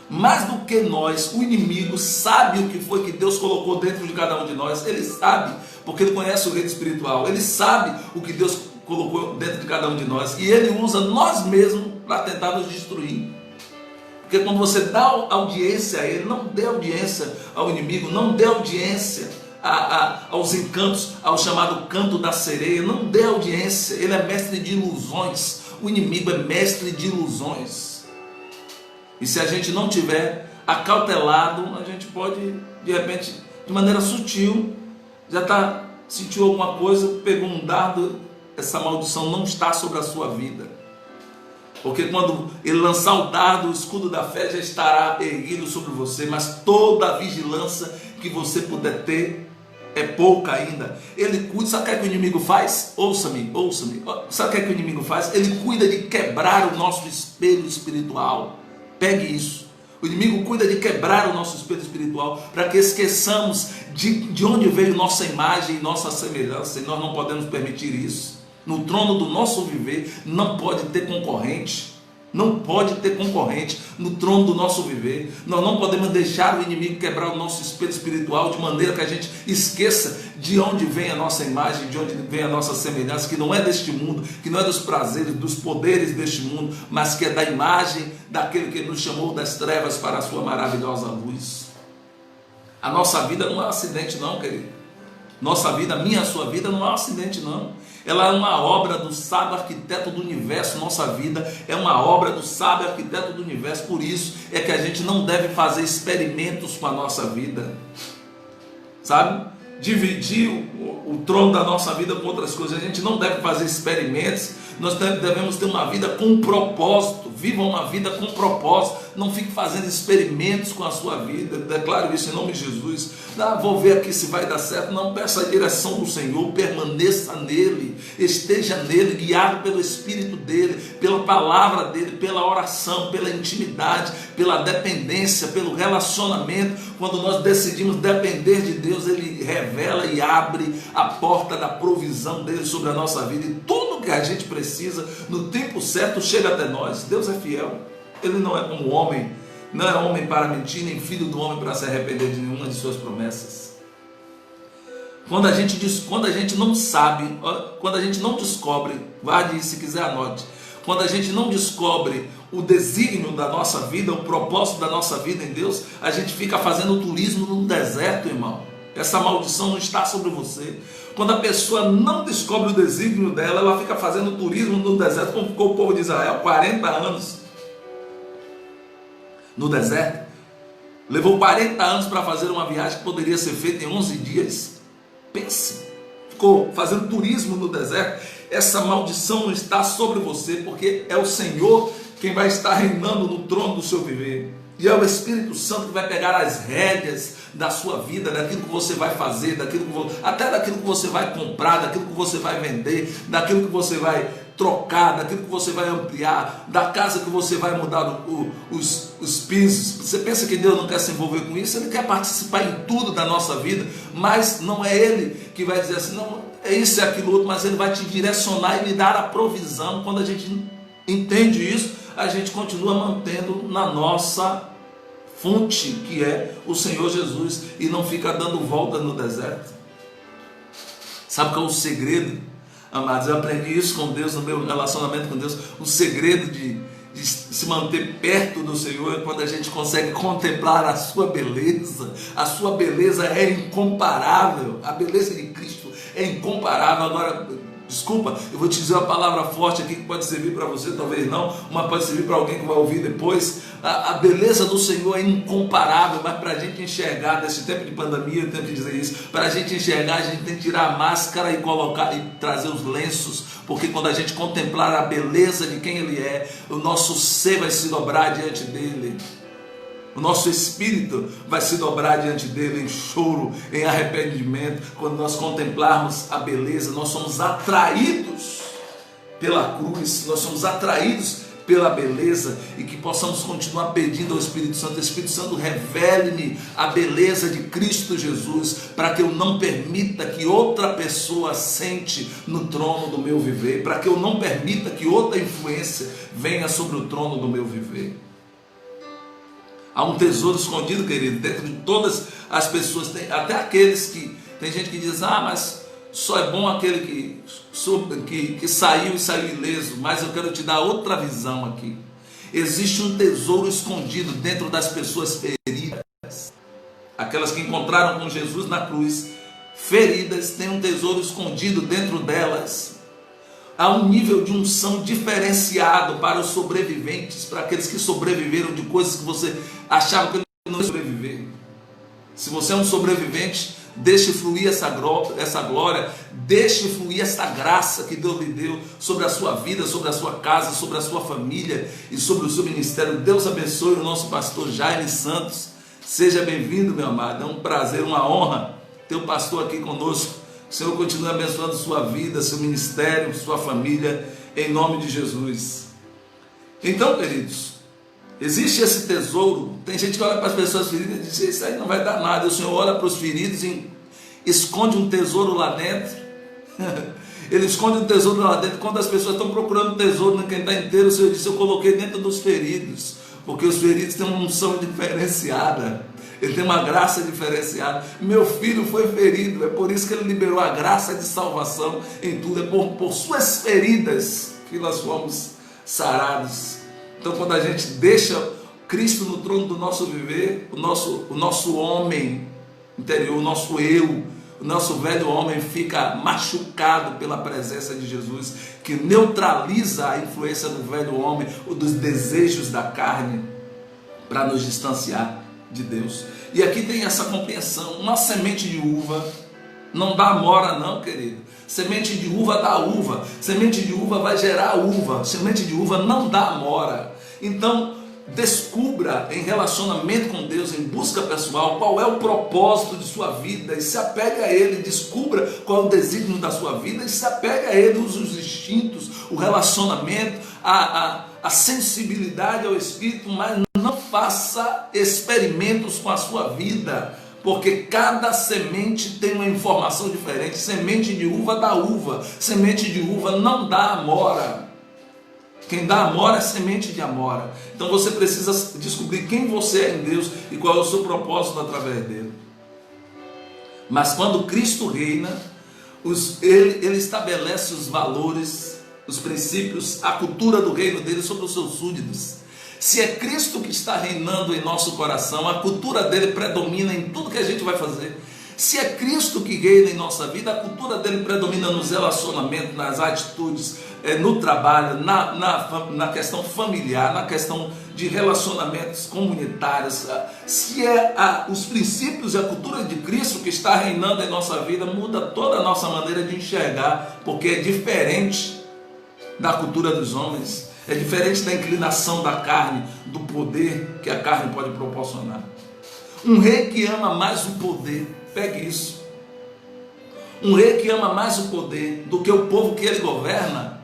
Mais do que nós, o inimigo sabe o que foi que Deus colocou dentro de cada um de nós. Ele sabe, porque ele conhece o reino espiritual. Ele sabe o que Deus colocou dentro de cada um de nós. E ele usa nós mesmos para tentar nos destruir. Porque quando você dá audiência a ele, não dê audiência ao inimigo, não dê audiência aos encantos, ao chamado canto da sereia, não dê audiência. Ele é mestre de ilusões. O inimigo é mestre de ilusões. E se a gente não tiver acautelado, a gente pode, de repente, de maneira sutil, já sentiu alguma coisa, pegou um dardo. Essa maldição não está sobre a sua vida. Porque quando ele lançar o dardo, o escudo da fé já estará erguido sobre você. Mas toda a vigilância que você puder ter é pouca ainda. Ele cuida, sabe o que é que o inimigo faz? Ouça-me. Sabe o que é que o inimigo faz? Ele cuida de quebrar o nosso espelho espiritual. Pegue isso. O inimigo cuida de quebrar o nosso espelho espiritual, para que esqueçamos de onde veio nossa imagem e nossa semelhança. E nós não podemos permitir isso. No trono do nosso viver não pode ter concorrente. Não pode ter concorrente no trono do nosso viver. Nós não podemos deixar o inimigo quebrar o nosso espelho espiritual, de maneira que a gente esqueça de onde vem a nossa imagem, de onde vem a nossa semelhança, que não é deste mundo, que não é dos prazeres, dos poderes deste mundo, mas que é da imagem daquele que nos chamou das trevas para a sua maravilhosa luz. A nossa vida não é um acidente não, querido. Nossa vida, a minha, a sua vida, não é um acidente, não. Ela é uma obra do sábio arquiteto do universo. Nossa vida é uma obra do sábio arquiteto do universo. Por isso é que a gente não deve fazer experimentos com a nossa vida, sabe? Dividir o trono da nossa vida com outras coisas. A gente não deve fazer experimentos. Nós devemos ter uma vida com propósito. Viva uma vida com propósito. Não fique fazendo experimentos com a sua vida. Declaro isso em nome de Jesus. Vou ver aqui se vai dar certo. Não, peça a direção do Senhor. Permaneça nele. Esteja nele, guiado pelo Espírito dele, pela palavra dele, pela oração, pela intimidade, pela dependência, pelo relacionamento. Quando nós decidimos depender de Deus, ele revela e abre a porta da provisão dele sobre a nossa vida. E tudo que a gente precisa, no tempo certo, chega até nós. Deus é fiel. Ele não é como homem, não é homem para mentir, nem filho do homem para se arrepender de nenhuma de suas promessas. Quando a gente não sabe, quando a gente não descobre, guarde isso, se quiser anote. Quando a gente não descobre o desígnio da nossa vida, o propósito da nossa vida em Deus, a gente fica fazendo turismo no deserto, irmão. Essa maldição não está sobre você. Quando a pessoa não descobre o desígnio dela, ela fica fazendo turismo no deserto, como ficou o povo de Israel, 40 anos no deserto. Levou 40 anos para fazer uma viagem que poderia ser feita em 11 dias. Pense, ficou fazendo turismo no deserto. Essa maldição não está sobre você, porque é o Senhor quem vai estar reinando no trono do seu viver. E é o Espírito Santo que vai pegar as rédeas da sua vida, daquilo que você vai fazer, até daquilo que você vai comprar, daquilo que você vai vender, daquilo que você vai trocar, daquilo que você vai ampliar, da casa que você vai mudar os pisos. Você pensa que Deus não quer se envolver com isso? Ele quer participar em tudo da nossa vida, mas não é Ele que vai dizer assim, não, é isso, é aquilo outro, mas Ele vai te direcionar e lhe dar a provisão. Quando a gente entende isso, a gente continua mantendo na nossa fonte, que é o Senhor Jesus, e não fica dando volta no deserto. Sabe qual é o segredo, amados? Eu aprendi isso com Deus, no meu relacionamento com Deus. O segredo de se manter perto do Senhor é quando a gente consegue contemplar a sua beleza. A sua beleza é incomparável. A beleza de Cristo é incomparável. Agora, desculpa, eu vou te dizer uma palavra forte aqui que pode servir para você, talvez não, mas pode servir para alguém que vai ouvir depois. A beleza do Senhor é incomparável, mas para a gente enxergar, nesse tempo de pandemia, eu tenho que dizer isso, para a gente enxergar, a gente tem que tirar a máscara e colocar e trazer os lenços, porque quando a gente contemplar a beleza de quem Ele é, o nosso ser vai se dobrar diante dEle. O nosso espírito vai se dobrar diante dele em choro, em arrependimento. Quando nós contemplarmos a beleza, nós somos atraídos pela cruz, nós somos atraídos pela beleza, e que possamos continuar pedindo ao Espírito Santo: Espírito Santo, revele-me a beleza de Cristo Jesus, para que eu não permita que outra pessoa sente no trono do meu viver, para que eu não permita que outra influência venha sobre o trono do meu viver. Há um tesouro escondido, querido, dentro de todas as pessoas. Até aqueles que... Tem gente que diz, mas só é bom aquele que saiu e saiu ileso. Mas eu quero te dar outra visão aqui. Existe um tesouro escondido dentro das pessoas feridas. Aquelas que encontraram com Jesus na cruz, feridas, tem um tesouro escondido dentro delas. Há um nível de unção diferenciado para os sobreviventes, para aqueles que sobreviveram de coisas que você achava que não ia sobreviver. Se você é um sobrevivente, deixe fluir essa glória, deixe fluir essa graça que Deus lhe deu sobre a sua vida, sobre a sua casa, sobre a sua família e sobre o seu ministério. Deus abençoe o nosso pastor Jaime Santos. Seja bem-vindo, meu amado. É um prazer, uma honra ter o pastor aqui conosco. O Senhor continue abençoando sua vida, seu ministério, sua família, em nome de Jesus. Então, queridos, existe esse tesouro. Tem gente que olha para as pessoas feridas e diz, isso aí não vai dar nada. O Senhor olha para os feridos e esconde um tesouro lá dentro. Ele esconde um tesouro lá dentro. Quando as pessoas estão procurando um tesouro em quem está inteiro, o Senhor diz, eu coloquei dentro dos feridos, porque os feridos têm uma unção diferenciada. Ele tem uma graça diferenciada. Meu filho foi ferido, é por isso que Ele liberou a graça de salvação em tudo. É por suas feridas que nós fomos sarados. Então, quando a gente deixa Cristo no trono do nosso viver, o nosso homem interior, o nosso eu, o nosso velho homem fica machucado pela presença de Jesus, que neutraliza a influência do velho homem, ou dos desejos da carne, para nos distanciar de Deus. E aqui tem essa compreensão: uma semente de uva não dá amora não, querido. Semente de uva dá uva, semente de uva vai gerar uva, semente de uva não dá amora. Então, descubra em relacionamento com Deus, em busca pessoal, qual é o propósito de sua vida e se apegue a Ele. Descubra qual é o desígnio da sua vida e se apegue a Ele. Use os instintos, o relacionamento, a sensibilidade ao Espírito, mas não faça experimentos com a sua vida, porque cada semente tem uma informação diferente. Semente de uva dá uva, semente de uva não dá amora. Quem dá amora é semente de amora. Então você precisa descobrir quem você é em Deus e qual é o seu propósito através dele. Mas quando Cristo reina, ele estabelece os valores, os princípios, a cultura do reino dele sobre os seus súditos. Se é Cristo que está reinando em nosso coração, a cultura dele predomina em tudo que a gente vai fazer. Se é Cristo que reina em nossa vida, a cultura dele predomina nos relacionamentos, nas atitudes, no trabalho, na questão familiar, na questão de relacionamentos comunitários. Se é os princípios e a cultura de Cristo que está reinando em nossa vida, muda toda a nossa maneira de enxergar, porque é diferente da cultura dos homens, é diferente da inclinação da carne, do poder que a carne pode proporcionar. Um rei que ama mais o poder, pegue isso. Um rei que ama mais o poder do que o povo que ele governa,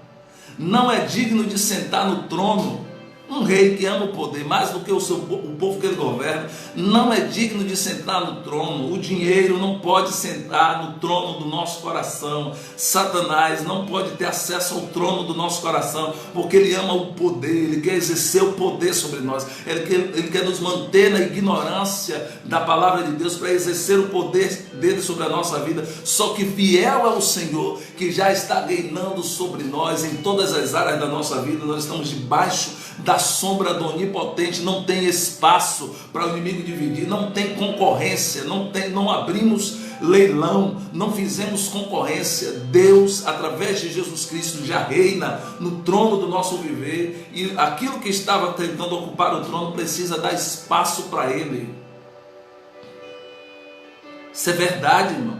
não é digno de sentar no trono. Um rei que ama o poder mais do que o povo que ele governa, não é digno de sentar no trono. O dinheiro não pode sentar no trono do nosso coração. Satanás não pode ter acesso ao trono do nosso coração, porque ele ama o poder, ele quer exercer o poder sobre nós. Ele quer nos manter na ignorância da palavra de Deus para exercer o poder dele sobre a nossa vida. Só que fiel é o Senhor, que já está reinando sobre nós em todas as áreas da nossa vida. Nós estamos debaixo da sombra do Onipotente, não tem espaço para o inimigo dividir, não tem concorrência, não abrimos leilão, não fizemos concorrência. Deus, através de Jesus Cristo, já reina no trono do nosso viver, e aquilo que estava tentando ocupar o trono precisa dar espaço para Ele. Isso é verdade, irmão.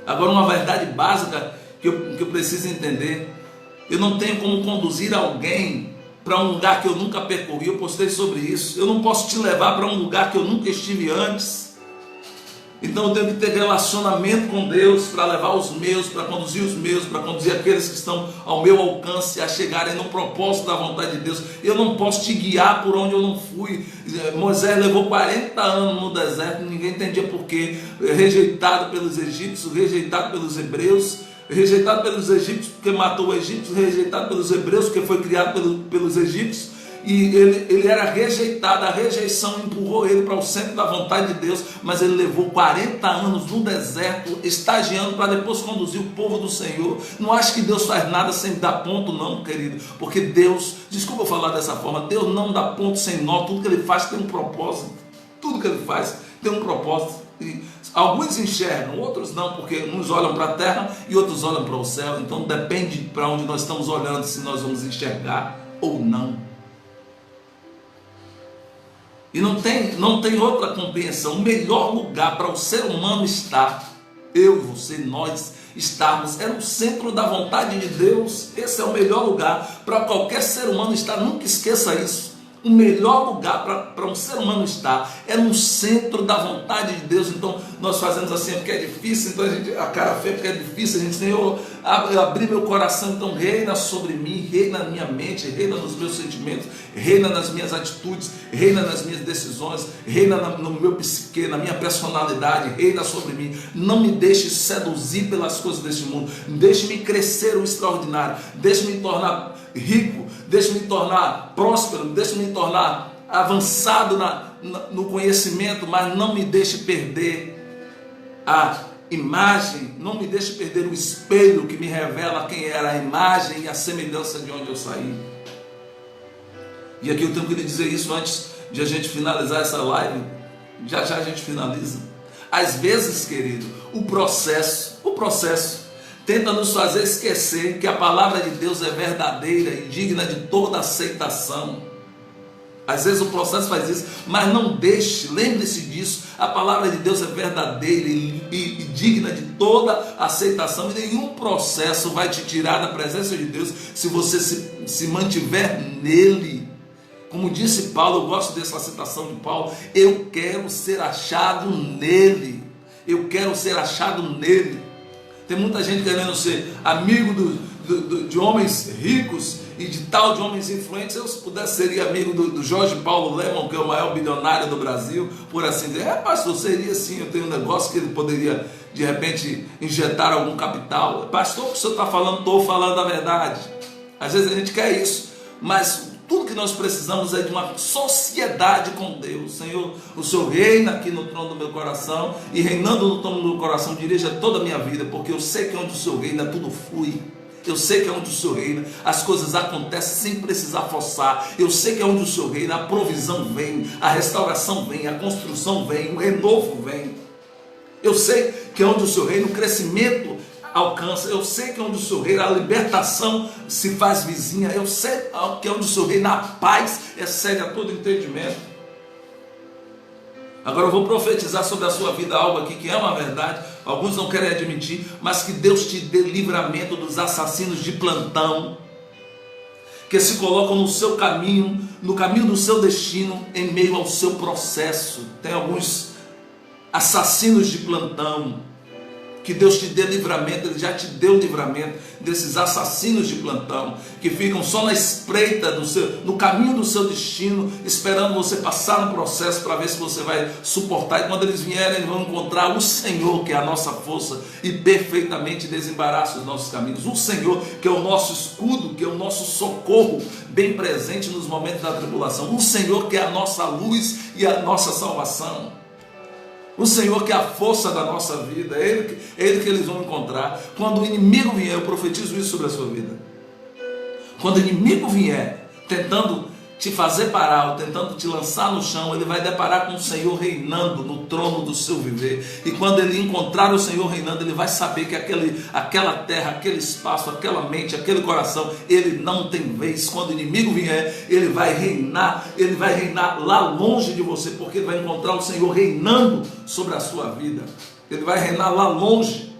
Agora, uma verdade básica que eu preciso entender: eu não tenho como conduzir alguém para um lugar que eu nunca percorri. Eu postei sobre isso. Eu não posso te levar para um lugar que eu nunca estive antes. Então eu tenho que ter relacionamento com Deus para levar os meus, para conduzir os meus, para conduzir aqueles que estão ao meu alcance a chegarem no propósito da vontade de Deus. Eu não posso te guiar por onde eu não fui. Moisés levou 40 anos no deserto, ninguém entendia por quê. Rejeitado pelos egípcios, rejeitado pelos hebreus, rejeitado pelos egípcios porque matou o egípcio, rejeitado pelos hebreus porque foi criado pelos egípcios, e ele era rejeitado. A rejeição empurrou ele para o centro da vontade de Deus, mas ele levou 40 anos no deserto, estagiando para depois conduzir o povo do Senhor. Não acho que Deus faz nada sem dar ponto não, querido, porque Deus, desculpa eu falar dessa forma, Deus não dá ponto sem nó. Tudo que ele faz tem um propósito, tudo que ele faz tem um propósito. E alguns enxergam, outros não, porque uns olham para a terra e outros olham para o céu. Então depende para onde nós estamos olhando, se nós vamos enxergar ou não. E não tem outra compreensão. O melhor lugar para o ser humano estar, eu, você, nós estarmos, é no centro da vontade de Deus. Esse é o melhor lugar para qualquer ser humano estar. Nunca esqueça isso. O melhor lugar para um ser humano estar é no centro da vontade de Deus. Então nós fazemos assim porque é difícil, então a cara feia porque é difícil, a gente tem, eu abri meu coração, então reina sobre mim, reina na minha mente, reina nos meus sentimentos, reina nas minhas atitudes, reina nas minhas decisões, reina no meu psique, na minha personalidade, reina sobre mim. Não me deixe seduzir pelas coisas deste mundo, deixe-me crescer o extraordinário, deixe-me tornar rico, deixe-me tornar próspero, deixe-me tornar avançado no conhecimento, mas não me deixe perder a imagem, não me deixe perder o espelho que me revela quem era a imagem e a semelhança de onde eu saí. E aqui eu tenho que lhe dizer isso antes de a gente finalizar essa live. Já a gente finaliza. Às vezes, querido, o processo tenta nos fazer esquecer que a palavra de Deus é verdadeira e digna de toda aceitação. Às vezes o processo faz isso, mas não deixe, lembre-se disso, a palavra de Deus é verdadeira e digna de toda aceitação, e nenhum processo vai te tirar da presença de Deus se você se mantiver nele. Como disse Paulo, eu gosto dessa citação de Paulo, eu quero ser achado nele, eu quero ser achado nele. Tem muita gente querendo ser amigo de homens ricos e de homens influentes. Eu, se pudesse, seria amigo do Jorge Paulo Lemann, que é o maior bilionário do Brasil, por assim dizer. Pastor, seria sim, eu tenho um negócio que ele poderia, de repente, injetar algum capital. Pastor, o que o senhor está falando? Estou falando a verdade. Às vezes a gente quer isso, mas tudo que nós precisamos é de uma sociedade com Deus. Senhor, o Senhor reina aqui no trono do meu coração, e reinando no trono do meu coração, dirija toda a minha vida, porque eu sei que onde o Senhor reina tudo flui. Eu sei que é onde o Senhor reina, as coisas acontecem sem precisar forçar. Eu sei que é onde o Senhor reina, a provisão vem, a restauração vem, a construção vem, o renovo vem. Eu sei que é onde o Senhor reina, o crescimento alcança. Eu sei que é onde o Senhor reina, a libertação se faz vizinha. Eu sei que é onde o Senhor reina, a paz excede a todo entendimento. Agora eu vou profetizar sobre a sua vida algo aqui que é uma verdade, alguns não querem admitir, mas que Deus te dê livramento dos assassinos de plantão, que se colocam no seu caminho, no caminho do seu destino, em meio ao seu processo. Tem alguns assassinos de plantão. Que Deus te dê livramento, Ele já te deu livramento desses assassinos de plantão, que ficam só na espreita, no caminho do seu destino, esperando você passar no processo para ver se você vai suportar. E quando eles vierem, eles vão encontrar o Senhor, que é a nossa força, e perfeitamente desembaraça os nossos caminhos. O Senhor, que é o nosso escudo, que é o nosso socorro, bem presente nos momentos da tribulação. O Senhor, que é a nossa luz e a nossa salvação. O Senhor, que é a força da nossa vida, é Ele que eles vão encontrar. Quando o inimigo vier, eu profetizo isso sobre a sua vida. Quando o inimigo vier, tentando te fazer parar, ou tentando te lançar no chão, ele vai deparar com o Senhor reinando no trono do seu viver. E quando ele encontrar o Senhor reinando, ele vai saber que aquela terra, aquele espaço, aquela mente, aquele coração, ele não tem vez. Quando o inimigo vier, ele vai reinar lá longe de você, porque ele vai encontrar o Senhor reinando sobre a sua vida. Ele vai reinar lá longe,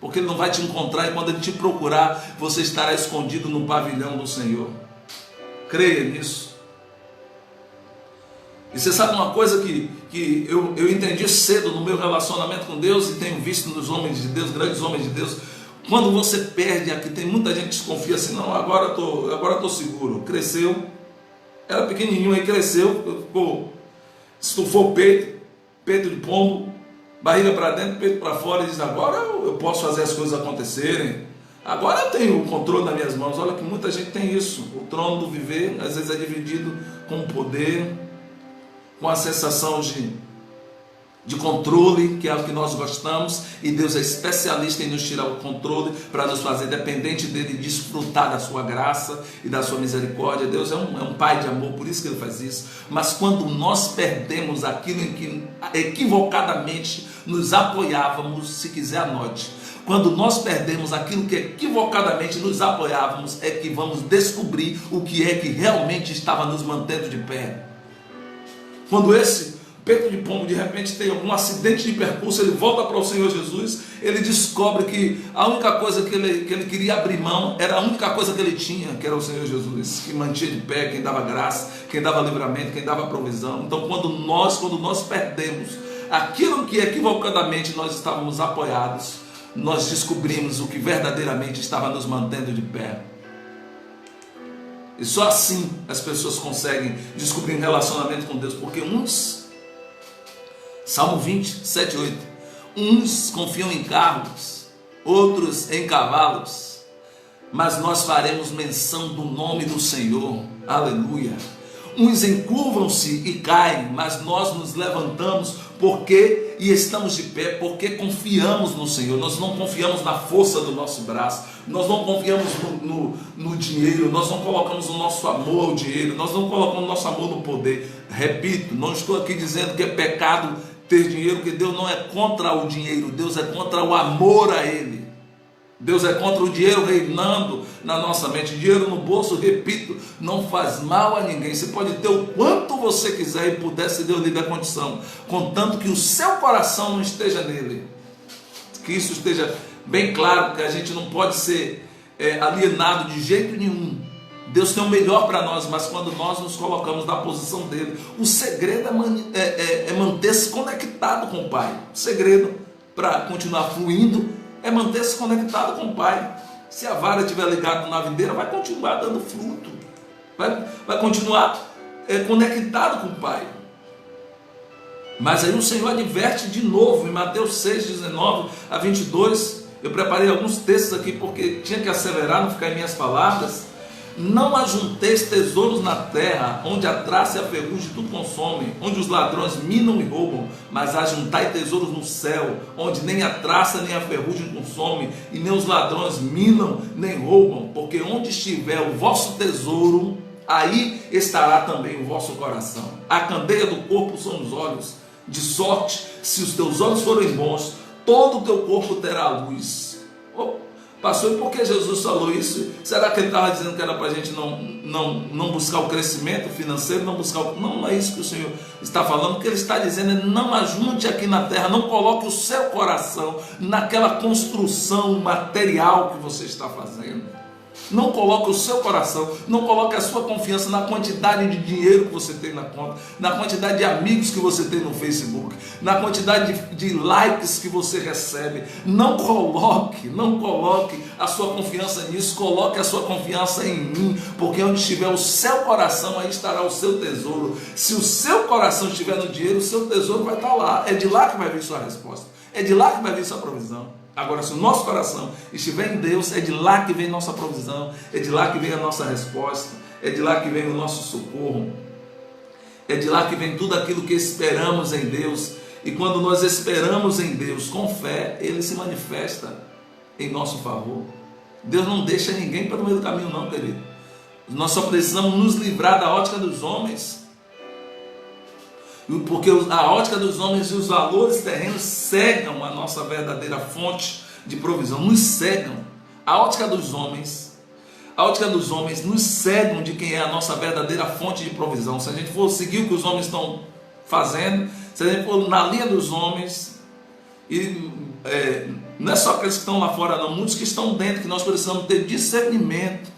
porque ele não vai te encontrar, e quando ele te procurar, você estará escondido no pavilhão do Senhor. Creia nisso. E você sabe uma coisa que eu entendi cedo no meu relacionamento com Deus, e tenho visto nos homens de Deus, grandes homens de Deus, quando você perde aqui, tem muita gente que desconfia assim, não, agora estou seguro. Cresceu, era pequenininho, aí cresceu, estufou o peito de pombo, barriga para dentro, peito para fora, e diz, agora eu posso fazer as coisas acontecerem, agora eu tenho o controle nas minhas mãos. Olha que muita gente tem isso. O trono do viver às vezes é dividido com poder, com a sensação de controle, que é o que nós gostamos, e Deus é especialista em nos tirar o controle para nos fazer dependente dele e desfrutar da sua graça e da sua misericórdia. Deus é um pai de amor, por isso que ele faz isso. Mas quando nós perdemos aquilo em que equivocadamente nos apoiávamos, se quiser anote, quando nós perdemos aquilo que equivocadamente nos apoiávamos, é que vamos descobrir o que é que realmente estava nos mantendo de pé. Quando esse peito de pombo de repente tem algum acidente de percurso, ele volta para o Senhor Jesus, ele descobre que a única coisa que ele queria abrir mão era a única coisa que ele tinha, que era o Senhor Jesus, que mantinha de pé, quem dava graça, quem dava livramento, quem dava provisão. Então quando nós perdemos aquilo que equivocadamente nós estávamos apoiados, nós descobrimos o que verdadeiramente estava nos mantendo de pé. E só assim as pessoas conseguem descobrir um relacionamento com Deus, porque Salmo 20, 7, 8, uns confiam em carros, outros em cavalos, mas nós faremos menção do nome do Senhor, aleluia. Uns encurvam-se e caem, mas nós nos levantamos e estamos de pé, porque confiamos no Senhor. Nós não confiamos na força do nosso braço, nós não confiamos no dinheiro, nós não colocamos o nosso amor ao dinheiro, nós não colocamos o nosso amor no poder. Repito, não estou aqui dizendo que é pecado ter dinheiro, porque Deus não é contra o dinheiro, Deus é contra o amor a ele. Deus é contra o dinheiro reinando na nossa mente. Dinheiro no bolso, repito, não faz mal a ninguém. Você pode ter o quanto você quiser e puder, se Deus lhe der condição, contanto que o seu coração não esteja nele. Que isso esteja bem claro, porque a gente não pode ser alienado de jeito nenhum. Deus tem o melhor para nós, mas quando nós nos colocamos na posição dele, o segredo é manter-se conectado com o Pai. O segredo para continuar fluindo é manter-se conectado com o Pai. Se a vara estiver ligada na videira, vai continuar dando fruto, vai continuar conectado com o Pai. Mas aí o Senhor adverte de novo, em Mateus 6, 19 a 22, eu preparei alguns textos aqui, porque tinha que asseverar, não ficar em minhas palavras. Não ajunteis tesouros na terra, onde a traça e a ferrugem tudo consomem, onde os ladrões minam e roubam, mas ajuntai tesouros no céu, onde nem a traça nem a ferrugem consomem, e nem os ladrões minam nem roubam, porque onde estiver o vosso tesouro, aí estará também o vosso coração. A candeia do corpo são os olhos, de sorte, se os teus olhos forem bons, todo o teu corpo terá luz. Pastor, e por que Jesus falou isso? Será que ele estava dizendo que era para a gente não buscar o crescimento financeiro, não é isso que o Senhor está falando. O que ele está dizendo é: não ajunte aqui na terra, não coloque o seu coração naquela construção material que você está fazendo. Não coloque o seu coração, não coloque a sua confiança na quantidade de dinheiro que você tem na conta, na quantidade de amigos que você tem no Facebook, na quantidade de likes que você recebe. Não coloque a sua confiança nisso, coloque a sua confiança em mim, porque onde estiver o seu coração, aí estará o seu tesouro. Se o seu coração estiver no dinheiro, o seu tesouro vai estar lá. É de lá que vai vir sua resposta, é de lá que vai vir sua provisão. Agora, se o nosso coração estiver em Deus, é de lá que vem nossa provisão, é de lá que vem a nossa resposta, é de lá que vem o nosso socorro, é de lá que vem tudo aquilo que esperamos em Deus. E quando nós esperamos em Deus com fé, Ele se manifesta em nosso favor. Deus não deixa ninguém para o meio do caminho não, querido. Nós só precisamos nos livrar da ótica dos homens, porque a ótica dos homens e os valores terrenos cegam a nossa verdadeira fonte de provisão, nos cegam. A ótica dos homens nos cegam de quem é a nossa verdadeira fonte de provisão. Se a gente for seguir o que os homens estão fazendo, se a gente for na linha dos homens, não é só aqueles que estão lá fora não, muitos que estão dentro, que nós precisamos ter discernimento.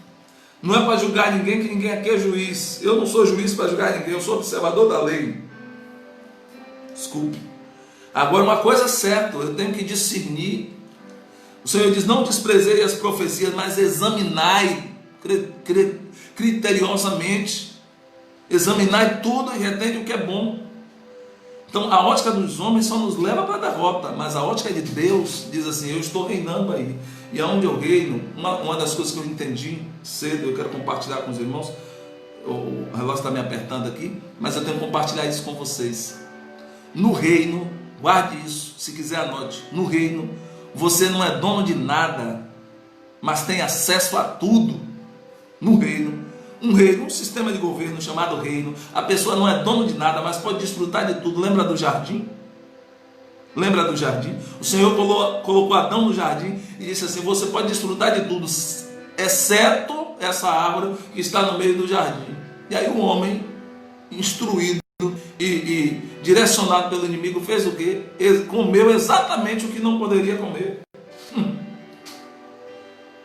Não é para julgar ninguém, que ninguém aqui é juiz. Eu não sou juiz para julgar ninguém, eu sou observador da lei. Desculpe. Agora, uma coisa é certa, eu tenho que discernir. O Senhor diz: não desprezei as profecias, mas examinai criteriosamente. Examinai tudo e retende o que é bom. Então, a ótica dos homens só nos leva para a derrota, mas a ótica de Deus diz assim: eu estou reinando aí. E aonde eu reino, uma das coisas que eu entendi cedo, eu quero compartilhar com os irmãos. O relógio está me apertando aqui, mas eu tenho que compartilhar isso com vocês. No reino, guarde isso, se quiser anote. No reino, você não é dono de nada, mas tem acesso a tudo. No reino, um sistema de governo chamado reino, a pessoa não é dono de nada, mas pode desfrutar de tudo. Lembra do jardim? Lembra do jardim? O Senhor colocou Adão no jardim e disse assim: você pode desfrutar de tudo, exceto essa árvore que está no meio do jardim. E aí o homem, instruído e direcionado pelo inimigo, fez o quê? Ele comeu exatamente o que não poderia comer.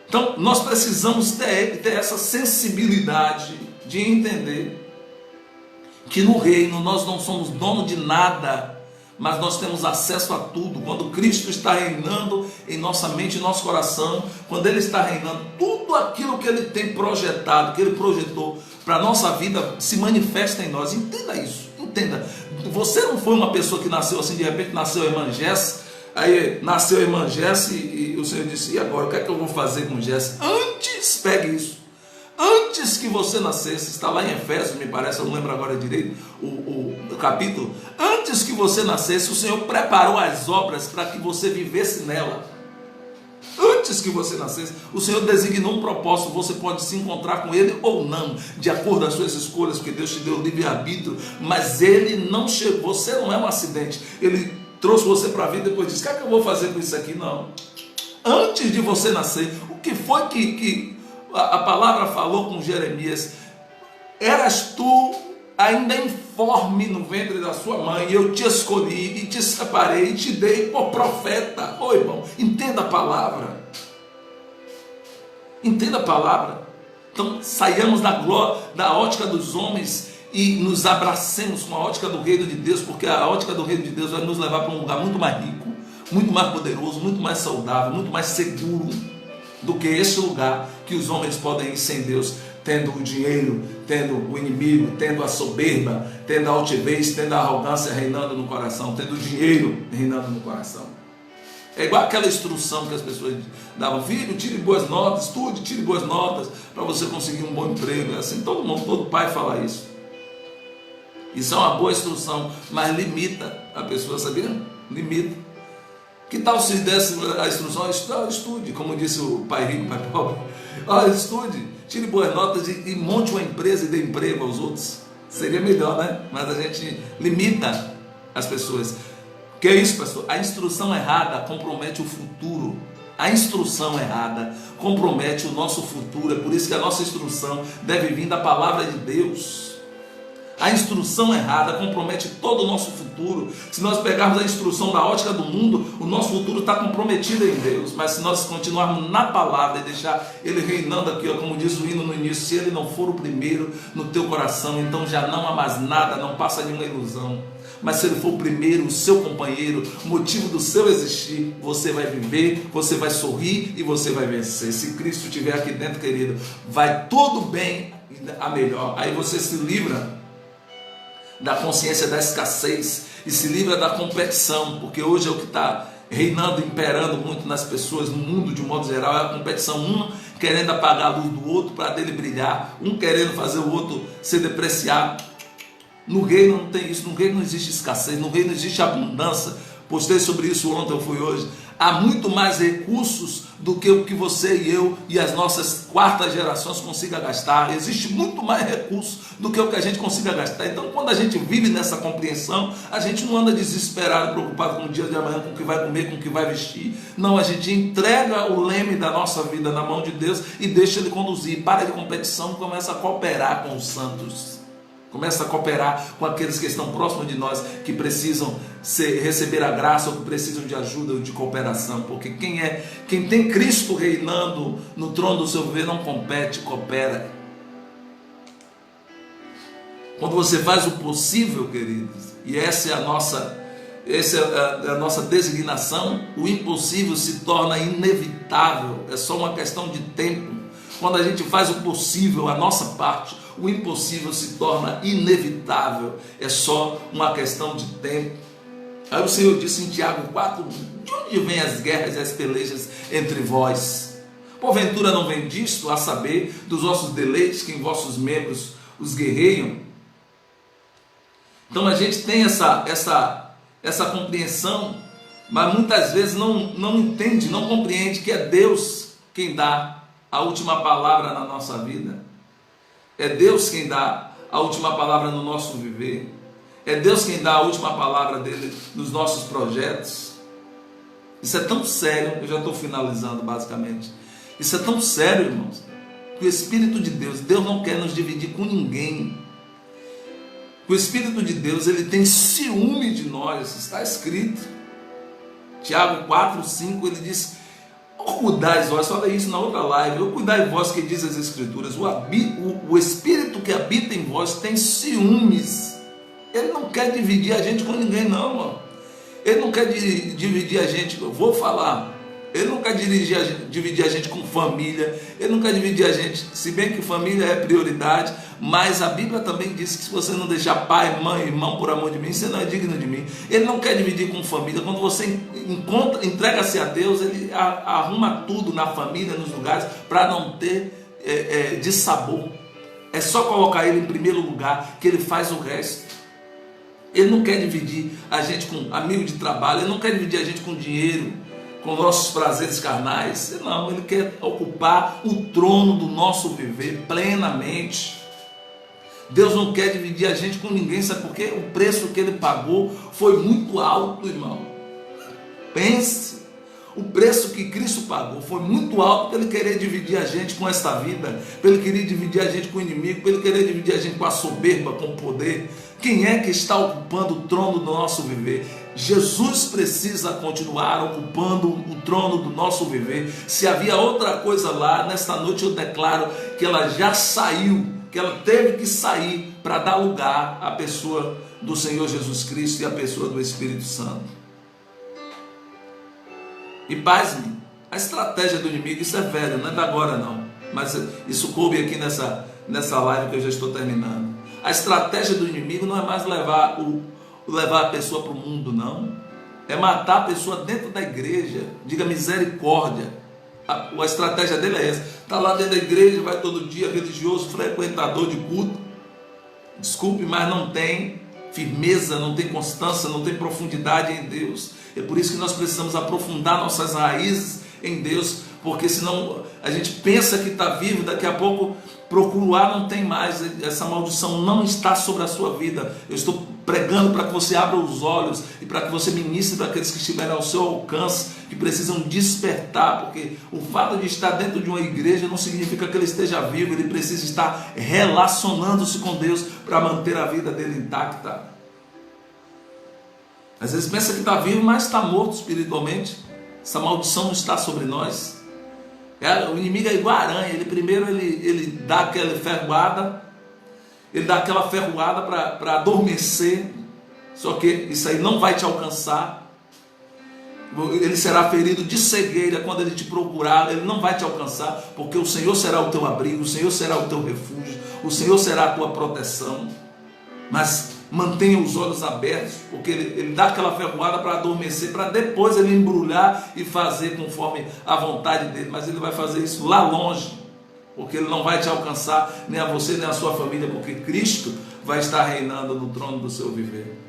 Então nós precisamos ter essa sensibilidade de entender que no reino nós não somos dono de nada, mas nós temos acesso a tudo. Quando Cristo está reinando em nossa mente e nosso coração, quando Ele está reinando, tudo aquilo que Ele tem projetado, que Ele projetou para a nossa vida, se manifesta em nós. Entenda isso, entenda. Você não foi uma pessoa que nasceu assim, de repente nasceu a irmã Jess, aí nasceu a irmã Jess e o Senhor disse: e agora, o que é que eu vou fazer com Jess? Antes, pegue isso. Antes que você nascesse, está lá em Efésios, me parece, eu não lembro agora direito o capítulo. Antes que você nascesse, o Senhor preparou as obras para que você vivesse nela. Antes antes que você nascesse, o Senhor designou um propósito. Você pode se encontrar com Ele ou não, de acordo com as suas escolhas, porque Deus te deu livre-arbítrio, mas Ele não chegou, você não é um acidente. Ele trouxe você para a vida e depois disse: o que é que eu vou fazer com isso aqui? Não. Antes de você nascer, o que foi que a palavra falou com Jeremias? Eras tu ainda informe no ventre da sua mãe, eu te escolhi e te separei e te dei por profeta. Ô irmão, entenda a palavra. Entenda a palavra. Então saiamos da ótica dos homens e nos abracemos com a ótica do reino de Deus, porque a ótica do reino de Deus vai nos levar para um lugar muito mais rico, muito mais poderoso, muito mais saudável, muito mais seguro do que esse lugar que os homens podem ir sem Deus, tendo o dinheiro, tendo o inimigo, tendo a soberba, tendo a altivez, tendo a arrogância reinando no coração, tendo o dinheiro reinando no coração. É igual aquela instrução que as pessoas davam: filho, tire boas notas, estude, tire boas notas para você conseguir um bom emprego. É assim, todo pai fala isso. Isso é uma boa instrução, mas limita a pessoa, sabia? Limita. Que tal se desse a instrução: estude, como disse o pai rico, o pai pobre? Olha, estude, tire boas notas e monte uma empresa e dê emprego aos outros. Seria melhor, né? Mas a gente limita as pessoas. Que é isso, pastor? A instrução errada compromete o futuro. A instrução errada compromete o nosso futuro. É por isso que a nossa instrução deve vir da palavra de Deus. A instrução errada compromete todo o nosso futuro. Se nós pegarmos a instrução da ótica do mundo, o nosso futuro está comprometido em Deus. Mas se nós continuarmos na palavra e deixar Ele reinando aqui, ó, como diz o hino no início: se Ele não for o primeiro no teu coração, então já não há mais nada, não passa de uma ilusão. Mas se Ele for o primeiro, o seu companheiro, o motivo do seu existir, você vai viver, você vai sorrir e você vai vencer. Se Cristo estiver aqui dentro, querido, vai tudo bem a melhor. Aí você se livra da consciência da escassez e se livra da competição, porque hoje é o que está reinando, imperando muito nas pessoas, no mundo de modo geral, é a competição. Um querendo apagar a luz do outro para dele brilhar, um querendo fazer o outro ser depreciado. No reino não tem isso, no reino não existe escassez, no reino existe abundância. Postei sobre isso ontem, eu fui hoje. Há muito mais recursos do que o que você e eu e as nossas quartas gerações consigam gastar. Existe muito mais recursos do que o que a gente consiga gastar. Então, quando a gente vive nessa compreensão, a gente não anda desesperado, preocupado com o dia de amanhã, com o que vai comer, com o que vai vestir. Não, a gente entrega o leme da nossa vida na mão de Deus e deixa Ele conduzir. Para de competição, começa a cooperar com os santos. Começa a cooperar com aqueles que estão próximos de nós, que precisam receber a graça ou que precisam de ajuda ou de cooperação. Porque quem tem Cristo reinando no trono do seu viver não compete, coopera. Quando você faz o possível, queridos, e essa é a nossa designação, o impossível se torna inevitável. É só uma questão de tempo. Quando a gente faz o possível, a nossa parte, o impossível se torna inevitável. É só uma questão de tempo. Aí o Senhor disse em Tiago 4: de onde vêm as guerras e as pelejas entre vós? Porventura não vem disto, a saber, dos vossos deleites que em vossos membros os guerreiam? Então a gente tem essa compreensão, mas muitas vezes não entende, não compreende que é Deus quem dá a última palavra na nossa vida. É Deus quem dá a última palavra no nosso viver. É Deus quem dá a última palavra dele nos nossos projetos. Isso é tão sério, eu já estou finalizando basicamente. Isso é tão sério, irmãos, que o Espírito de Deus não quer nos dividir com ninguém. O Espírito de Deus, ele tem ciúme de nós, está escrito. Tiago 4:5, ele diz: cuidai vós, olha isso na outra live, cuidai vós, que diz as Escrituras, o Espírito que habita em vós tem ciúmes. Ele não quer dividir a gente com ninguém, não, mano. Ele não quer dividir a gente, eu vou falar, ele não quer dividir a gente com família, ele não quer dividir a gente, se bem que família é prioridade, mas a Bíblia também diz que se você não deixar pai, mãe, irmão por amor de mim, você não é digno de mim. Ele não quer dividir com família. Quando você entrega-se a Deus, ele arruma tudo na família, nos lugares, para não ter dissabor. É só colocar ele em primeiro lugar, que ele faz o resto. Ele não quer dividir a gente com amigo de trabalho, ele não quer dividir a gente com dinheiro, com nossos prazeres carnais. Não, Ele quer ocupar o trono do nosso viver plenamente. Deus não quer dividir a gente com ninguém, sabe por quê? O preço que Ele pagou foi muito alto, irmão. Pense, o preço que Cristo pagou foi muito alto para Ele querer dividir a gente com esta vida, para Ele querer dividir a gente com o inimigo, para Ele querer dividir a gente com a soberba, com o poder. Quem é que está ocupando o trono do nosso viver? Jesus precisa continuar ocupando o trono do nosso viver. Se havia outra coisa lá, nesta noite eu declaro que ela já saiu, que ela teve que sair para dar lugar à pessoa do Senhor Jesus Cristo e à pessoa do Espírito Santo. E pasme, a estratégia do inimigo, isso é velho, não é da agora não, mas isso coube aqui nessa live que eu já estou terminando. A estratégia do inimigo não é mais levar a pessoa para o mundo, não. É matar a pessoa dentro da igreja. Diga misericórdia. A estratégia dele é essa. Está lá dentro da igreja, vai todo dia, religioso, frequentador de culto. Desculpe, mas não tem firmeza, não tem constância, não tem profundidade em Deus. É por isso que nós precisamos aprofundar nossas raízes em Deus, porque senão a gente pensa que está vivo, daqui a pouco procura o ar, não tem mais. Essa maldição não está sobre a sua vida. Eu estou pregando para que você abra os olhos e para que você ministre para aqueles que estiverem ao seu alcance, que precisam despertar, porque o fato de estar dentro de uma igreja não significa que ele esteja vivo. Ele precisa estar relacionando-se com Deus para manter a vida dele intacta. Às vezes pensa que está vivo, mas está morto espiritualmente. Essa maldição não está sobre nós. O inimigo é igual a aranha. Ele primeiro ele dá aquela ferroada, para adormecer. Só que isso aí não vai te alcançar. Ele será ferido de cegueira quando ele te procurar. Ele não vai te alcançar, porque o Senhor será o teu abrigo, o Senhor será o teu refúgio, o Senhor será a tua proteção. Mas mantenha os olhos abertos, porque ele dá aquela ferroada para adormecer, para depois ele embrulhar e fazer conforme a vontade dele. Mas ele vai fazer isso lá longe, porque ele não vai te alcançar, nem a você, nem a sua família, porque Cristo vai estar reinando no trono do seu viver.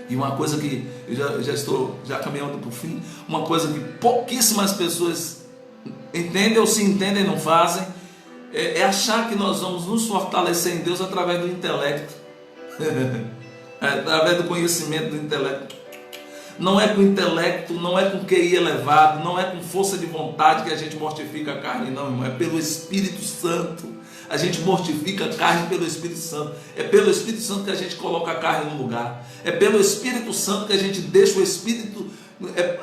E uma coisa que eu já estou caminhando para o fim, uma coisa que pouquíssimas pessoas entendem, ou se entendem não fazem, é achar que nós vamos nos fortalecer em Deus através do intelecto. Através do conhecimento do intelecto. Não é com intelecto, não é com QI elevado, não é com força de vontade que a gente mortifica a carne, não, irmão. É pelo Espírito Santo. A gente mortifica a carne pelo Espírito Santo. É pelo Espírito Santo que a gente coloca a carne no lugar. É pelo Espírito Santo que a gente deixa o Espírito,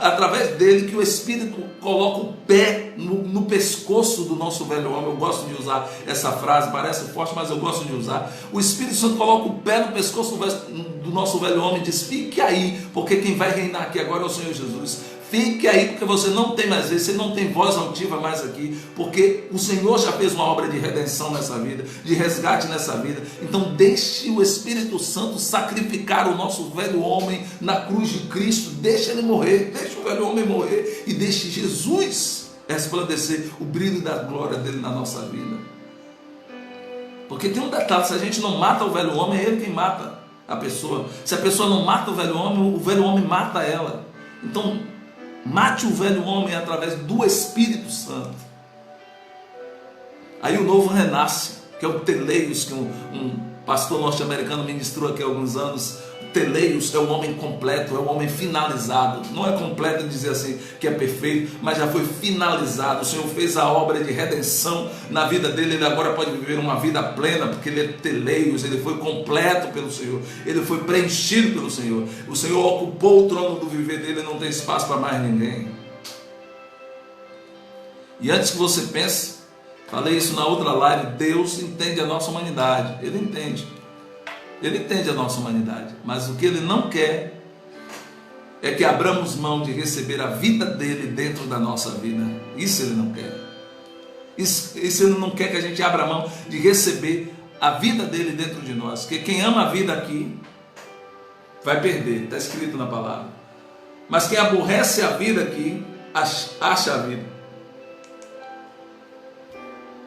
através dele que o Espírito coloca o pé no pescoço do nosso velho homem. Eu gosto de usar essa frase, parece forte, mas eu gosto de usar. O Espírito Santo coloca o pé no pescoço do nosso velho homem e diz: fique aí, porque quem vai reinar aqui agora é o Senhor Jesus. Fique aí, porque você não tem mais vez, você não tem voz altiva mais aqui, porque o Senhor já fez uma obra de redenção nessa vida, de resgate nessa vida. Então deixe o Espírito Santo sacrificar o nosso velho homem na cruz de Cristo. Deixe ele morrer, deixe o velho homem morrer e deixe Jesus resplandecer o brilho da glória dele na nossa vida. Porque tem um detalhe: se a gente não mata o velho homem, é ele quem mata a pessoa. Se a pessoa não mata o velho homem mata ela. Então mate o velho homem através do Espírito Santo. Aí o novo renasce, que é o teleios, que um pastor norte-americano ministrou aqui há alguns anos. O teleios é o homem completo, é o homem finalizado. Não é completo dizer assim que é perfeito, mas já foi finalizado. O Senhor fez a obra de redenção na vida dele. Ele agora pode viver uma vida plena, porque ele é teleios, ele foi completo pelo Senhor, ele foi preenchido pelo Senhor. O Senhor ocupou o trono do viver dele, não tem espaço para mais ninguém. E antes que você pense, falei isso na outra live, Deus entende a nossa humanidade. Ele entende a nossa humanidade, mas o que Ele não quer é que abramos mão de receber a vida dele dentro da nossa vida. Isso Ele não quer. Isso Ele não quer, que a gente abra mão de receber a vida dele dentro de nós. Porque quem ama a vida aqui vai perder, está escrito na palavra. Mas quem aborrece a vida aqui acha a vida.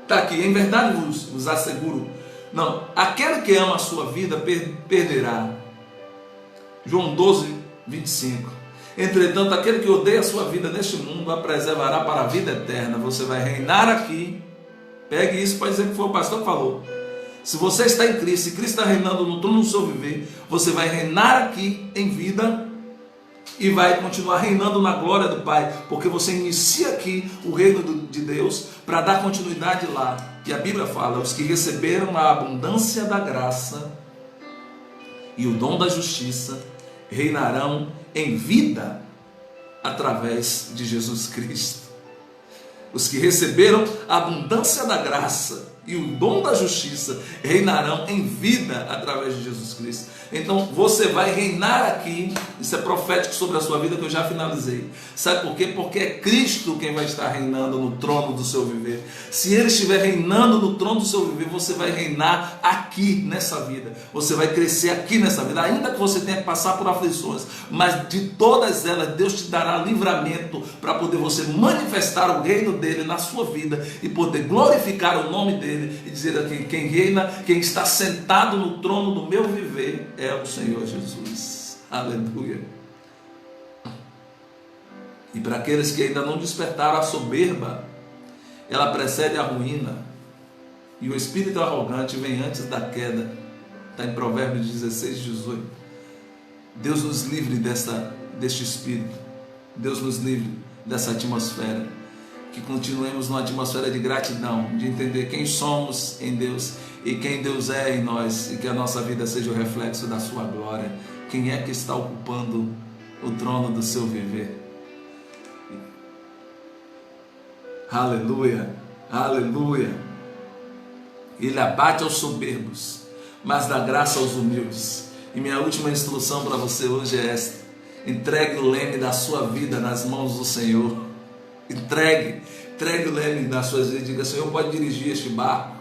Está aqui, em verdade vos asseguro. Não, aquele que ama a sua vida perderá. João 12, 25. Entretanto, aquele que odeia a sua vida neste mundo a preservará para a vida eterna. Você vai reinar aqui. Pegue isso para dizer que foi o pastor que falou. Se você está em Cristo, se Cristo está reinando no trono do seu viver, você vai reinar aqui em vida e vai continuar reinando na glória do Pai, porque você inicia aqui o reino de Deus para dar continuidade lá. E a Bíblia fala: os que receberam a abundância da graça e o dom da justiça reinarão em vida através de Jesus Cristo. Os que receberam a abundância da graça e o dom da justiça reinarão em vida através de Jesus Cristo. Então você vai reinar aqui. Isso é profético sobre a sua vida, que eu já finalizei. Sabe por quê? Porque é Cristo quem vai estar reinando no trono do seu viver. Se Ele estiver reinando no trono do seu viver, você vai reinar aqui nessa vida. Você vai crescer aqui nessa vida, ainda que você tenha que passar por aflições, mas de todas elas Deus te dará livramento para poder você manifestar o reino dele na sua vida e poder glorificar o nome dele e dizer aqui: quem reina, quem está sentado no trono do meu viver é o Senhor Jesus. Aleluia. E para aqueles que ainda não despertaram, a soberba, ela precede a ruína, e o espírito arrogante vem antes da queda. Está em Provérbios 16, 18. Deus nos livre deste espírito. Deus nos livre dessa atmosfera. Que continuemos numa atmosfera de gratidão, de entender quem somos em Deus e quem Deus é em nós, e que a nossa vida seja o reflexo da sua glória. Quem é que está ocupando o trono do seu viver? Aleluia, aleluia. Ele abate aos soberbos, mas dá graça aos humildes. E minha última instrução para você hoje é esta: entregue o leme da sua vida nas mãos do Senhor. Entregue o leme das suas vidas. Diga: Senhor, pode dirigir este barco.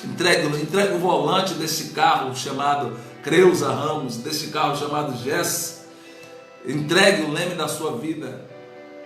Entregue o volante desse carro chamado Creuza Ramos, desse carro chamado Jess. Entregue o leme da sua vida.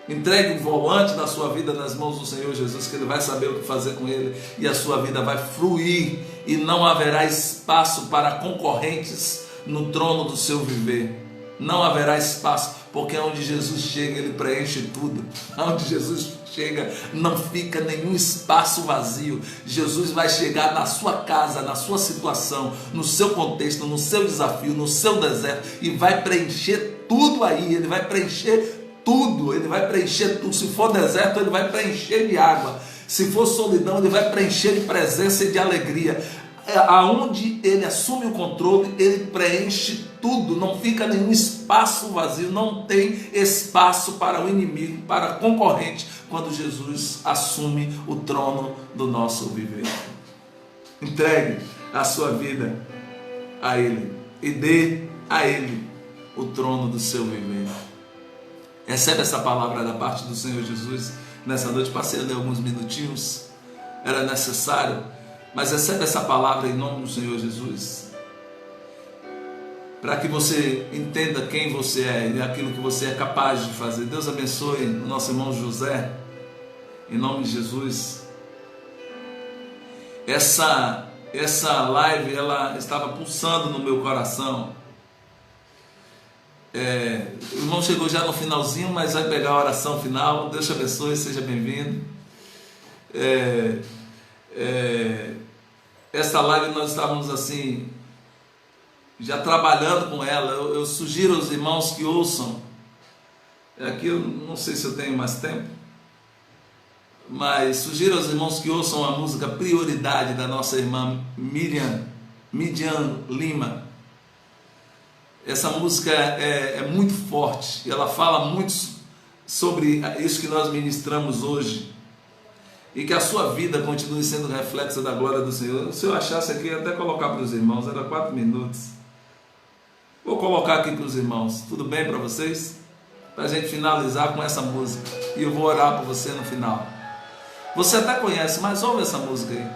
Entregue o volante da sua vida nas mãos do Senhor Jesus, que Ele vai saber o que fazer com ele, e a sua vida vai fluir, e não haverá espaço para concorrentes no trono do seu viver. Não haverá espaço, porque onde Jesus chega, Ele preenche tudo. Onde Jesus chega, não fica nenhum espaço vazio. Jesus vai chegar na sua casa, na sua situação, no seu contexto, no seu desafio, no seu deserto, e vai preencher tudo aí. Ele vai preencher tudo, Ele vai preencher tudo. Se for deserto, Ele vai preencher de água. Se for solidão, Ele vai preencher de presença e de alegria. Aonde Ele assume o controle, Ele preenche tudo, não fica nenhum espaço vazio, não tem espaço para o inimigo, para concorrente, quando Jesus assume o trono do nosso viver. Entregue a sua vida a Ele e dê a Ele o trono do seu viver. Recebe essa palavra da parte do Senhor Jesus nessa noite. Passei a ler alguns minutinhos, era necessário, mas recebe essa palavra em nome do Senhor Jesus, para que você entenda quem você é e aquilo que você é capaz de fazer. Deus abençoe o nosso irmão José, em nome de Jesus. Essa live, ela estava pulsando no meu coração. O irmão chegou já no finalzinho, mas vai pegar a oração final. Deus te abençoe, seja bem-vindo. Essa live nós estávamos assim, já trabalhando com ela. Eu sugiro aos irmãos que ouçam. Aqui eu não sei se eu tenho mais tempo, mas sugiro aos irmãos que ouçam a música Prioridade, da nossa irmã Midian Lima. Essa música é muito forte, ela fala muito sobre isso que nós ministramos hoje, e que a sua vida continue sendo reflexo da glória do Senhor. Se eu achasse aqui, eu ia até colocar para os irmãos, era 4 minutos. Vou colocar aqui para os irmãos, tudo bem para vocês? Para a gente finalizar com essa música, e eu vou orar por você no final. Você até conhece, mas ouve essa música aí.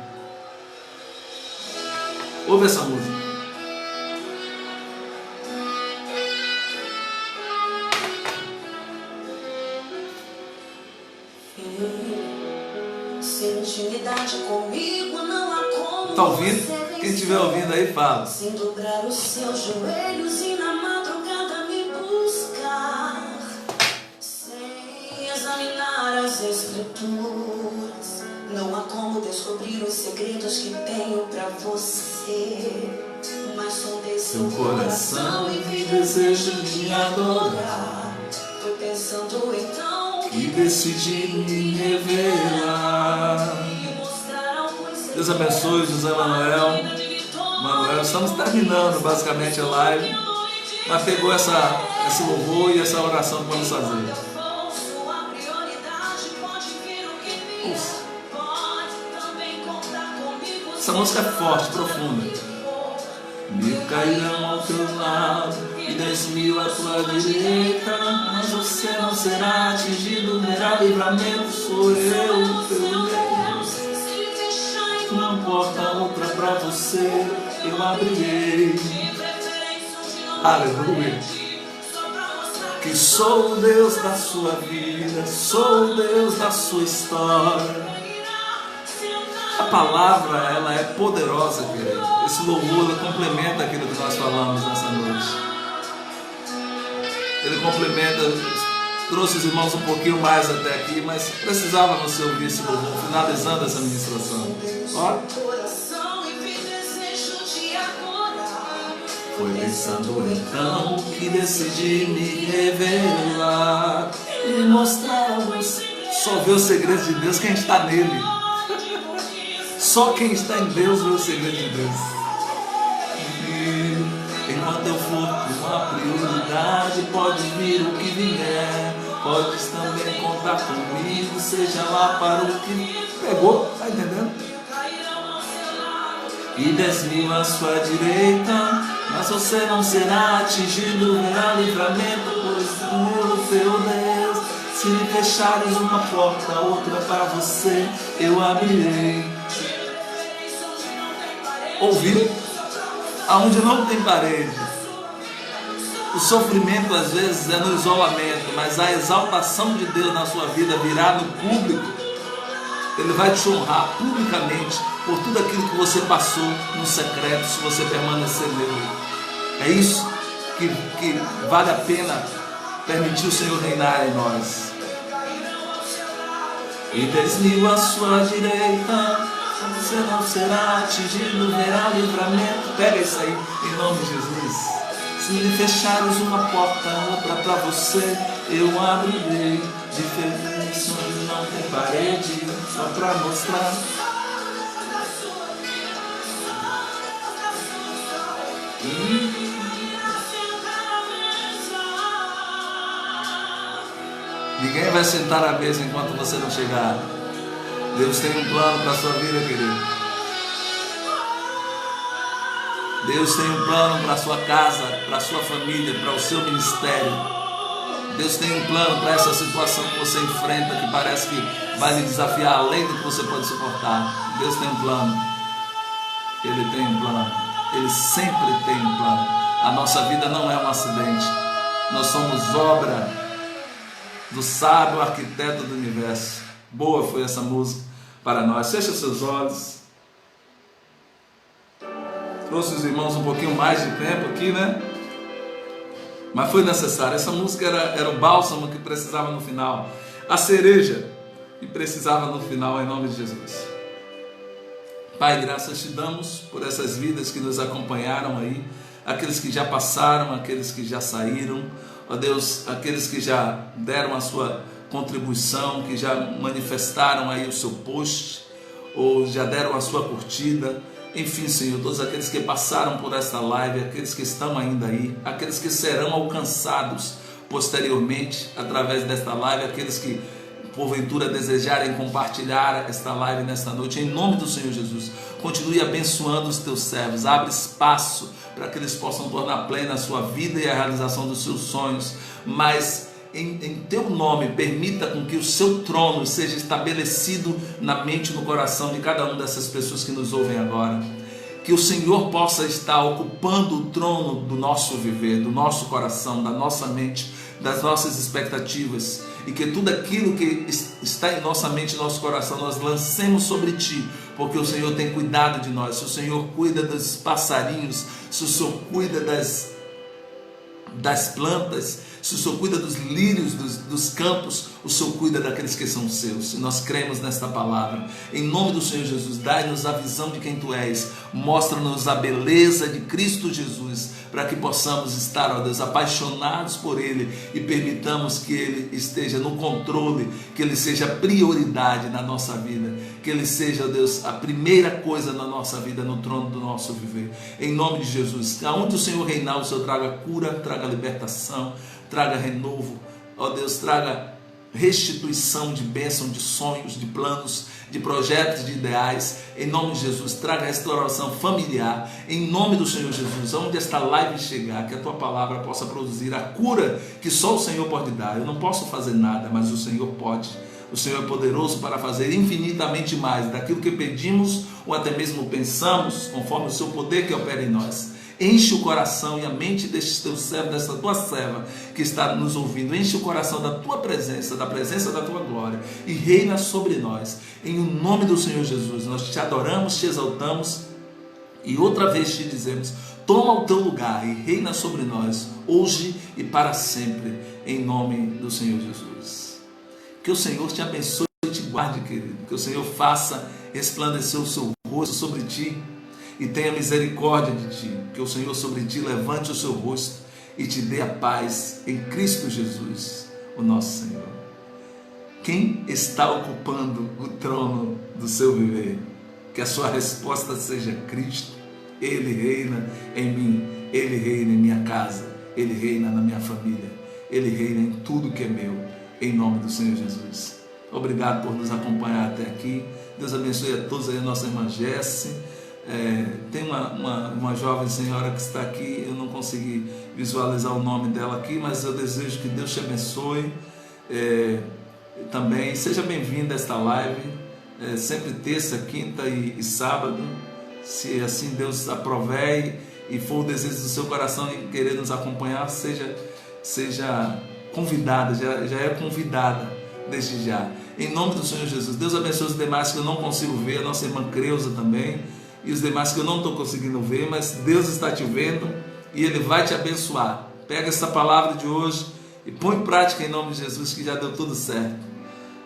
Ouve essa música. Intimidade comigo não há como. Tá ouvindo? Quem estiver ouvindo aí, fala. Sem dobrar os seus joelhos e na madrugada me buscar. examinar as escrituras, não há como descobrir os segredos que tenho pra você. Mas sondei seu coração e vi desejo de adorar. Foi pensando então E decidi me revelar. Deus abençoe, José Manuel. Manuel, estamos terminando basicamente a live, mas pegou esse louvor e essa oração que vamos fazer. Ufa. Essa música é forte, profunda. 1000 cairão ao teu lado e 10.000 à tua direita, mas você não será atingido. Terá livramento, sou eu, teu Deus. Uma porta, outra pra você eu abrirei. Aleluia. Que sou o Deus da sua vida, sou o Deus da sua história. A palavra, ela é poderosa, querido. Esse louvor, ele complementa aquilo que nós falamos nessa noite. Ele complementa, trouxe os irmãos um pouquinho mais até aqui, mas precisava você ouvir esse louvor, finalizando essa ministração. Ó. Foi pensando então que decidi me revelar e mostrar a você. Só vê os segredos de Deus quem está nele. Só quem está em Deus vê os segredos de Deus. E enquanto eu for uma prioridade, pode vir o que vier. Podes também contar comigo, seja lá para o que pegou, tá entendendo? E 10.000 à sua direita, mas você não será atingido. Verá livramento, pois o teu Deus. Se me fechares uma porta, outra para você eu abrirei. Ouvir aonde não tem parede. O sofrimento às vezes é no isolamento, mas a exaltação de Deus na sua vida virá no público. Ele vai te honrar publicamente por tudo aquilo que você passou no secreto, se você permanecer nele. É isso que vale a pena permitir o Senhor reinar em nós. E 10.000 à sua direita, você não será atingido, verá livramento. Pega isso aí, em nome de Jesus. Se me fechares uma porta, outra para você eu abrirei. Diferente onde não tem parede, só para mostrar. Ninguém vai sentar à mesa enquanto você não chegar. Deus tem um plano para a sua vida, querido. Deus tem um plano para a sua casa, para a sua família, para o seu ministério. Deus tem um plano para essa situação que você enfrenta, que parece que vai lhe desafiar além do que você pode suportar. Deus tem um plano. Ele tem um plano. Ele sempre tem um plano. A nossa vida não é um acidente. Nós somos obra do sábio arquiteto do universo. Boa foi essa música para nós. Feche os seus olhos. Trouxe os irmãos um pouquinho mais de tempo aqui, né? Mas foi necessário. Essa música era o bálsamo que precisava no final. A cereja que precisava no final, em nome de Jesus. Pai, graças te damos por essas vidas que nos acompanharam aí. Aqueles que já passaram, aqueles que já saíram. Ó Deus, aqueles que já deram a sua contribuição, que já manifestaram aí o seu post, ou já deram a sua curtida. Enfim, Senhor, todos aqueles que passaram por esta live, aqueles que estão ainda aí, aqueles que serão alcançados posteriormente através desta live, aqueles que porventura desejarem compartilhar esta live nesta noite, em nome do Senhor Jesus, continue abençoando os teus servos, abre espaço para que eles possam tornar plena a sua vida e a realização dos seus sonhos, mas em teu nome, permita com que o seu trono seja estabelecido na mente e no coração de cada uma dessas pessoas que nos ouvem agora. Que o Senhor possa estar ocupando o trono do nosso viver, do nosso coração, da nossa mente, das nossas expectativas. E que tudo aquilo que está em nossa mente e nosso coração nós lancemos sobre Ti, porque o Senhor tem cuidado de nós. Se o Senhor cuida dos passarinhos, se o Senhor cuida das plantas, Se o Senhor cuida dos lírios dos campos, o Senhor cuida daqueles que são seus. E nós cremos nesta palavra. Em nome do Senhor Jesus, dai-nos a visão de quem Tu és. Mostra-nos a beleza de Cristo Jesus, para que possamos estar, ó Deus, apaixonados por Ele e permitamos que Ele esteja no controle, que Ele seja prioridade na nossa vida, que Ele seja, ó Deus, a primeira coisa na nossa vida, no trono do nosso viver. Em nome de Jesus, aonde o Senhor reinar, o Senhor traga cura, traga libertação, traga renovo, ó Deus, traga restituição de bênção, de sonhos, de planos, de projetos, de ideais. Em nome de Jesus, traga restauração familiar. Em nome do Senhor Jesus, aonde esta live chegar, que a Tua palavra possa produzir a cura que só o Senhor pode dar. Eu não posso fazer nada, mas o Senhor pode. O Senhor é poderoso para fazer infinitamente mais daquilo que pedimos ou até mesmo pensamos, conforme o Seu poder que opera em nós. Enche o coração e a mente deste Teu servo, desta Tua serva que está nos ouvindo. Enche o coração da Tua presença, da presença da Tua glória, e reina sobre nós. Em o nome do Senhor Jesus, nós Te adoramos, Te exaltamos e outra vez Te dizemos: toma o Teu lugar e reina sobre nós, hoje e para sempre, em nome do Senhor Jesus. Que o Senhor te abençoe e te guarde, querido. Que o Senhor faça resplandecer o Seu rosto sobre ti e tenha misericórdia de ti. Que o Senhor sobre ti levante o seu rosto e te dê a paz em Cristo Jesus, o nosso Senhor. Quem está ocupando o trono do seu viver? Que a sua resposta seja Cristo. Ele reina em mim, Ele reina em minha casa, Ele reina na minha família, Ele reina em tudo que é meu, em nome do Senhor Jesus. Obrigado por nos acompanhar até aqui. Deus abençoe a todos aí, a nossa irmã Jesse. Tem uma jovem senhora que está aqui, eu não consegui visualizar o nome dela aqui, mas eu desejo que Deus te abençoe. Também seja bem-vindo a esta live, sempre terça, quinta e sábado, se assim Deus aprover e for o desejo do seu coração em querer nos acompanhar, seja convidada, já é convidada desde já, em nome do Senhor Jesus. Deus abençoe os demais que eu não consigo ver, a nossa irmã Creuza também, e os demais que eu não estou conseguindo ver, mas Deus está te vendo e Ele vai te abençoar. Pega essa palavra de hoje e põe em prática em nome de Jesus, que já deu tudo certo.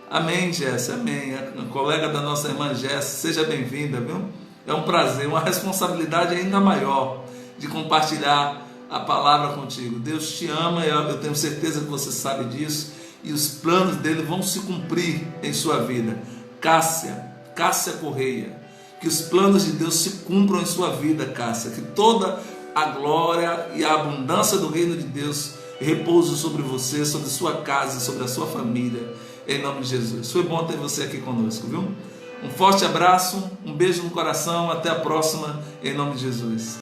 Amém, Jesse, amém. A colega da nossa irmã Jesse, seja bem-vinda, viu? É um prazer, uma responsabilidade ainda maior de compartilhar a palavra contigo. Deus te ama, eu tenho certeza que você sabe disso, e os planos dele vão se cumprir em sua vida. Cássia Correia, que os planos de Deus se cumpram em sua vida, Cássia, que toda a glória e a abundância do reino de Deus repouse sobre você, sobre sua casa, sobre a sua família, em nome de Jesus. Foi bom ter você aqui conosco, viu? Um forte abraço, um beijo no coração, até a próxima, em nome de Jesus.